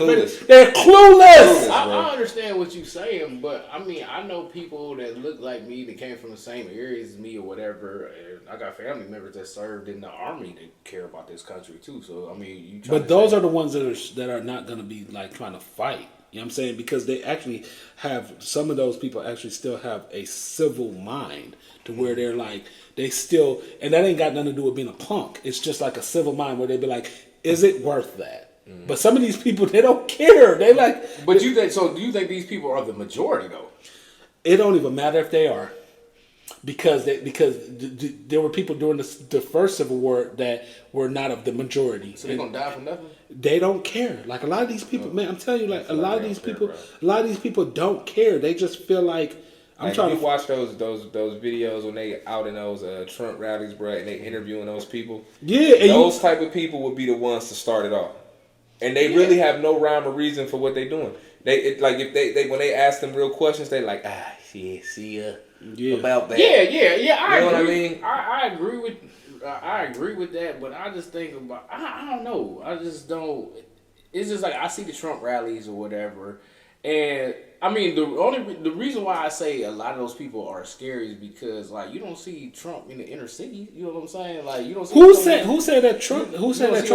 they're clueless. I understand what you're saying, but I mean, I know people that look like me that came from the same areas as me or whatever, and I got family members that served in the army that care about this country too. So I mean, but those are the ones that are not going to be like trying to fight. You know what I'm saying? Because they actually have, some of those people actually still have a civil mind to where they're like, they still, and that ain't got nothing to do with being a punk. It's just like a civil mind where they be like, is it worth that? But some of these people, they don't care. They like. But do you think these people are the majority though? It don't even matter if they are. Because there were people during the first Civil War that were not of the majority. So they're gonna die for nothing? They don't care. Like a lot of these people, man, I'm telling you, like a lot of these people don't care. They just feel like I'm trying to watch those videos when they out in those Trump rallies, bro, and they interviewing those people. Yeah, and those type of people would be the ones to start it off, and they really have no rhyme or reason for what they're doing. If they when they ask them real questions, they like see about that. Yeah. I agree. What I mean? I agree with that, but I just think about, I don't know. I just don't. It's just like I see the Trump rallies or whatever, and I mean the reason why I say a lot of those people are scary is because like you don't see Trump in the inner city. You know what I'm saying? Like you don't see who said that Trump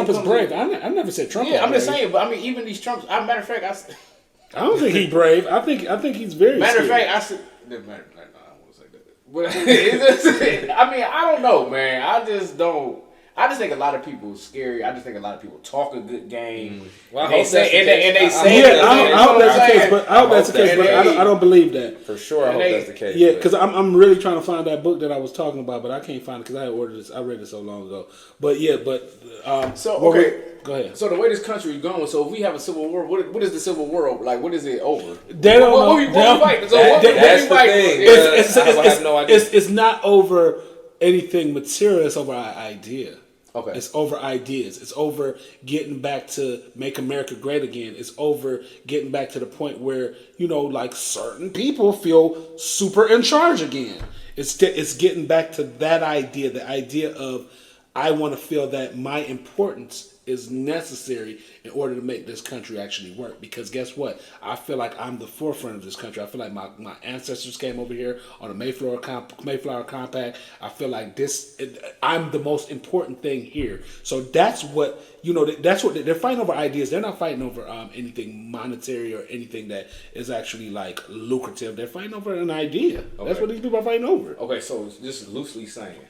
is brave? I never said Trump. Yeah, I'm just saying. But I mean, even these Trumps. Matter of fact, I don't think he's brave. I think he's very. Matter of fact, I said. But I mean, I don't know, man. I just think a lot of people are scary. I just think a lot of people talk a good game. Well, I hope that's the case. But I don't believe that. For sure, I hope that's the case. Yeah, because I'm really trying to find that book that I was talking about, but I can't find it because I ordered this. I read it so long ago. But yeah, go ahead. So the way this country is going, so if we have a civil war, what is the civil war like? What is it over? They don't know. That's the thing. I have no idea. It's not over anything material. It's over our idea. Okay. It's over ideas. It's over getting back to make America great again. It's over getting back to the point where, you know, like certain people feel super in charge again. It's getting back to that idea, the idea of I want to feel that my importance is necessary in order to make this country actually work. Because guess what? I feel like I'm the forefront of this country. I feel like my ancestors came over here on the Mayflower Compact. I feel like I'm the most important thing here. So that's what, you know, that's what they're fighting over ideas. They're not fighting over anything monetary or anything that is actually like lucrative. They're fighting over an idea. Okay. That's what these people are fighting over. Okay, so just loosely saying,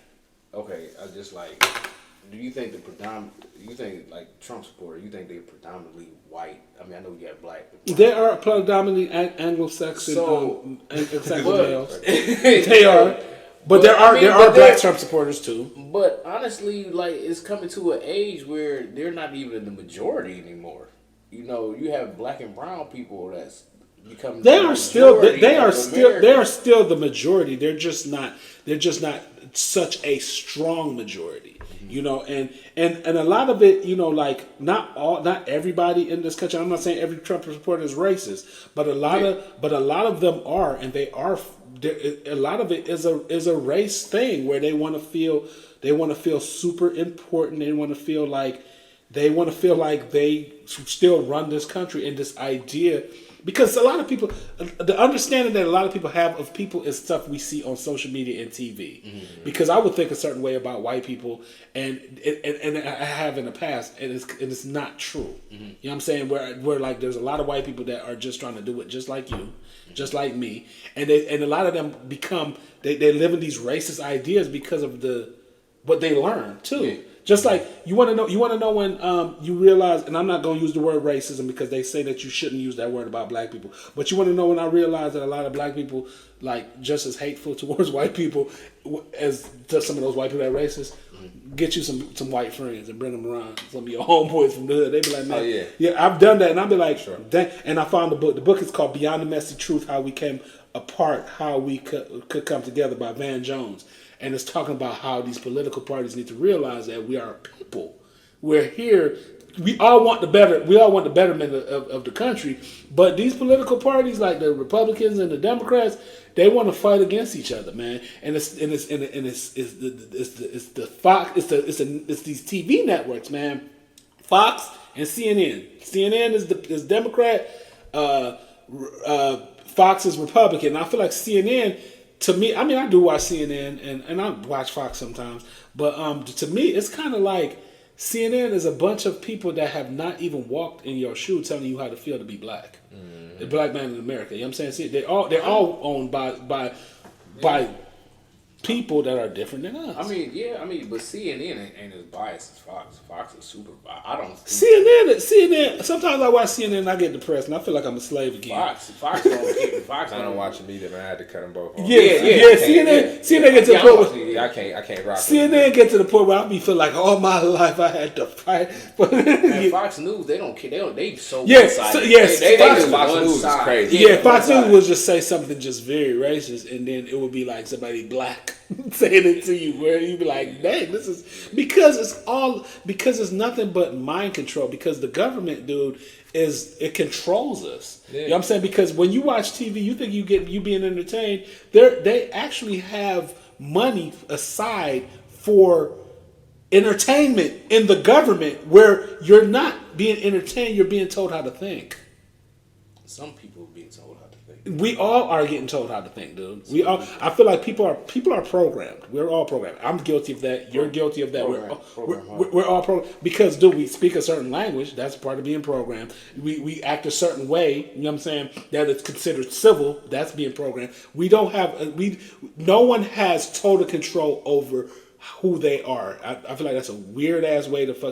okay, I just like, do you think like Trump supporter, you think they're predominantly white? I mean, I know you got black. They are predominantly Anglo-Saxon males. They are. But there are black Trump supporters too. But honestly, like it's coming to an age where they're not even the majority anymore. You know, you have black and brown people that's become they are still the majority. They're just not such a strong majority. You know, and a lot of it, you know, like not everybody in this country. I'm not saying every Trump supporter is racist, but a lot of them are, and they are. A lot of it is a race thing where they want to feel super important. They want to feel like They want to feel like they still run this country, and this idea, because a lot of people, the understanding that a lot of people have of people is stuff we see on social media and TV. Mm-hmm. Because I would think a certain way about white people, and I have in the past, and it's not true. Mm-hmm. You know what I'm saying? Where like there's a lot of white people that are just trying to do it just like you, just like me, and a lot of them become they live in these racist ideas because of what they learn too. Yeah. Just like you want to know when you realize, and I'm not going to use the word racism because they say that you shouldn't use that word about black people. But you want to know when I realize that a lot of black people like just as hateful towards white people as some of those white people that are racist. Get you some white friends and bring them around. Some of your homeboys from the hood. They be like, man, yeah, I've done that, and I'll be like, sure. And I found the book. The book is called Beyond the Messy Truth: How We Came Apart, How We Could Come Together by Van Jones. And it's talking about how these political parties need to realize that we are people. We're here. We all want the better. We all want the betterment of the country. But these political parties, like the Republicans and the Democrats, they want to fight against each other, man. And it's these TV networks, man. Fox and CNN. CNN is Democrat. Fox is Republican. And I feel like CNN. To me, I mean, I do watch CNN and I watch Fox sometimes, but to me, it's kind of like CNN is a bunch of people that have not even walked in your shoe telling you how to feel to be black. Mm-hmm. The black man in America. You know what I'm saying? They're all owned by people that are different than us. I mean, but CNN ain't as biased as Fox. Fox is super biased. I don't. CNN. Sometimes I watch CNN and I get depressed and I feel like I'm a slave again. Fox don't keep Fox. I don't watch them either, man. I had to cut them both off. Yeah. CNN get to the point where I can't rock. CNN get to the point where I be feel like all my life I had to fight. And Fox News, they don't care. They so Fox News is crazy. Yeah, Fox News will just say something just very racist, and then it would be like somebody black saying it to you, where you be like, dang, this is because it's nothing but mind control. Because the government, dude, it controls us. Yeah. You know what I'm saying? Because when you watch TV, you think you being entertained. They actually have money aside for entertainment in the government, where you're not being entertained, you're being told how to think. Some people are being told how to think. We all are getting told how to think, dude. I feel like people are programmed. We're all programmed. I'm guilty of that. You're guilty of that. We're all programmed. Because, dude, we speak a certain language. That's part of being programmed. We act a certain way. You know what I'm saying? That is considered civil. That's being programmed. No one has total control over who they are. I feel like that's a weird ass way that's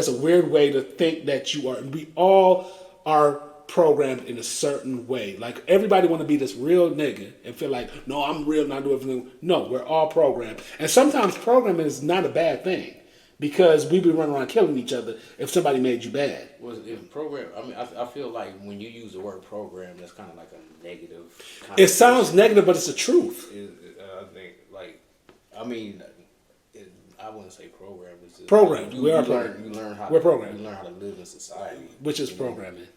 a weird way to think that you are. We all are programmed in a certain way. Like, everybody want to be this real nigga and feel like, no, I'm real and I do everything. No, we're all programmed. And sometimes programming is not a bad thing, because we be running around killing each other if somebody made you bad. I feel like when you use the word program, that's kind of like a negative. It sounds negative, but it's the truth. I think, I wouldn't say program. It's just programmed. You learn how to live in society. Which is programming.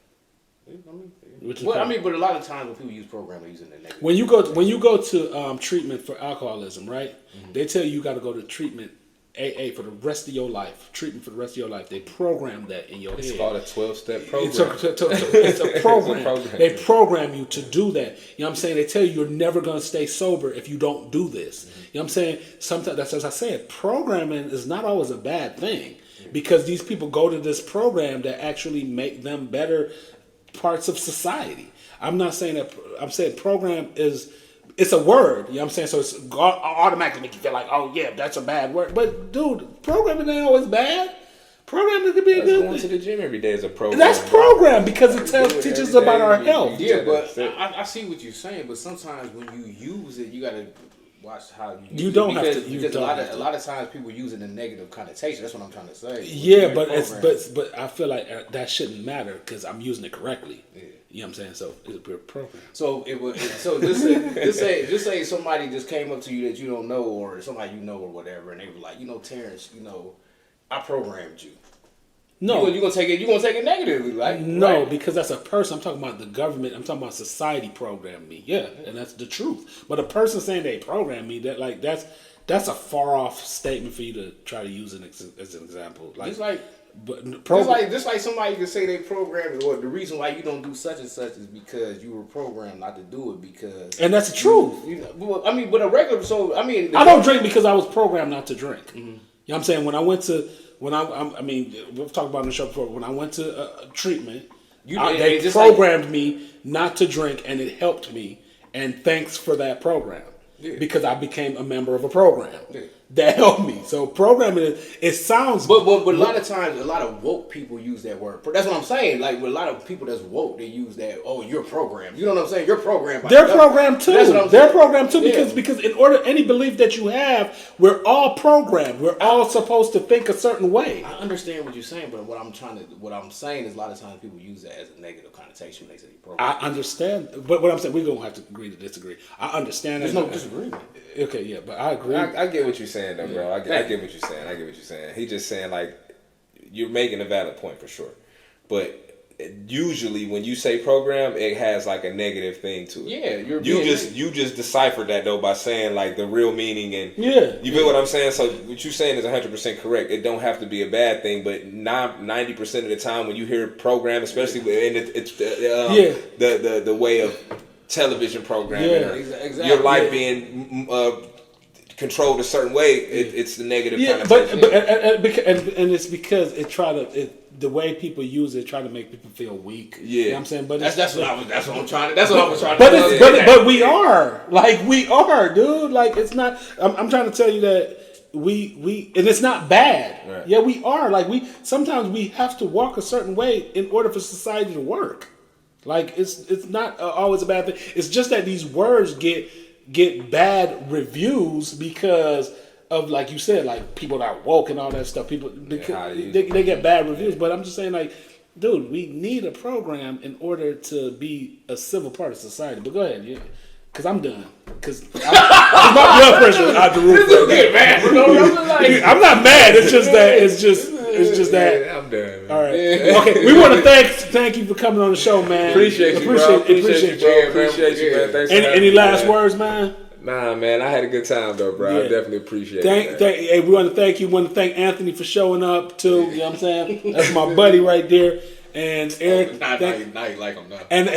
But a lot of times when people use program, they're using the negative. When you go to treatment for alcoholism, right? Mm-hmm. They tell you got to go to treatment AA for the rest of your life. Treatment for the rest of your life. They program that in your head. It's called a 12-step program. It's a program. They program you to do that. You know what I'm saying? They tell you you're never going to stay sober if you don't do this. Mm-hmm. You know what I'm saying? Sometimes, that's as I said, programming is not always a bad thing, because these people go to this program that actually make them better parts of society. I'm not saying that. I'm saying program it's a word. You know what I'm saying? So it's automatically make you feel like, oh yeah, that's a bad word. But dude, programming ain't always bad. Programming could be a good thing. Going to the gym every day is a program. That's program, because it teaches about our health. Yeah, but I see what you're saying. But sometimes when you use it, you gotta watch how you use it. You don't have to. Because a lot of times people use it in negative connotation. That's what I'm trying to say. Yeah, but I feel like that shouldn't matter because I'm using it correctly. Yeah. You know what I'm saying? So it's a pure program. So just say somebody just came up to you that you don't know, or somebody you know or whatever, and they were like, Terrence, I programmed you. No, you're gonna take it negatively, right? No, right? Because that's a person. I'm talking about the government. I'm talking about society programmed me. Yeah, and that's the truth. But a person saying they programmed me, that's that's a far off statement for you to try to use as an example. Like, It's like. but Just like somebody can say they programmed, or the reason why you don't do such and such is because you were programmed not to do it because. and that's the truth. Well, I mean, but a regular, I don't drink because I was programmed not to drink. Mm-hmm. You know what I'm saying? When I went to, I mean, we've talked about it on the show before. When I went to treatment, they programmed me not to drink, and it helped me. And thanks for that program, because I became a member of a program. Yeah. That helped me. So programming, it sounds. But a lot of times, a lot of woke people use that word. That's what I'm saying. Like with a lot of people that's woke, they use that. Oh, you're programmed. You know what I'm saying? You're programmed. They're programmed too. They're programmed too because in order any belief that you have, we're all programmed. We're all supposed to think a certain way. I understand what you're saying, but what I'm saying is a lot of times people use that as a negative connotation when they say programmed. I understand, but what I'm saying, we're gonna have to agree to disagree. I understand. There's no disagreement. Okay, yeah, but I agree. I get what you're saying, though, bro. I get what you're saying. He just saying, like, you're making a valid point for sure. But usually when you say program, it has like a negative thing to it. Yeah, you just deciphered that though by saying like the real meaning and you feel what I'm saying. So what you're saying is 100% correct. It don't have to be a bad thing, but 90% of the time when you hear program, especially and it's the way of television programming, your life being controlled a certain way, it's the negative connotation. And it's because the way people use it, try to make people feel weak. Yeah, you know what I'm saying, but that's what I was trying to. But we are, dude. Like it's not. I'm trying to tell you that we and it's not bad. Right. Yeah, we are. Like sometimes we have to walk a certain way in order for society to work. Like it's not always a bad thing. It's just that these words get bad reviews because of, like you said, like people that woke and all that stuff. People they get bad reviews. But I'm just saying, like, dude, we need a program in order to be a civil part of society. But go ahead, because I'm done. Because my blood pressure is out the roof. I'm not mad. It's just that. I'm done. All right. Okay. We want to thank you for coming on the show, man. Appreciate you, bro. Appreciate you, man. Thanks. Any last words, man? Nah, man. I had a good time though, bro. I definitely appreciate it. Hey, we want to thank you. We want to thank Anthony for showing up too. You know what I'm saying? That's my buddy right there. And Eric, now you like him now. And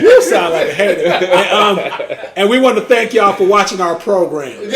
you sound like a hater. And we want to thank y'all for watching our program.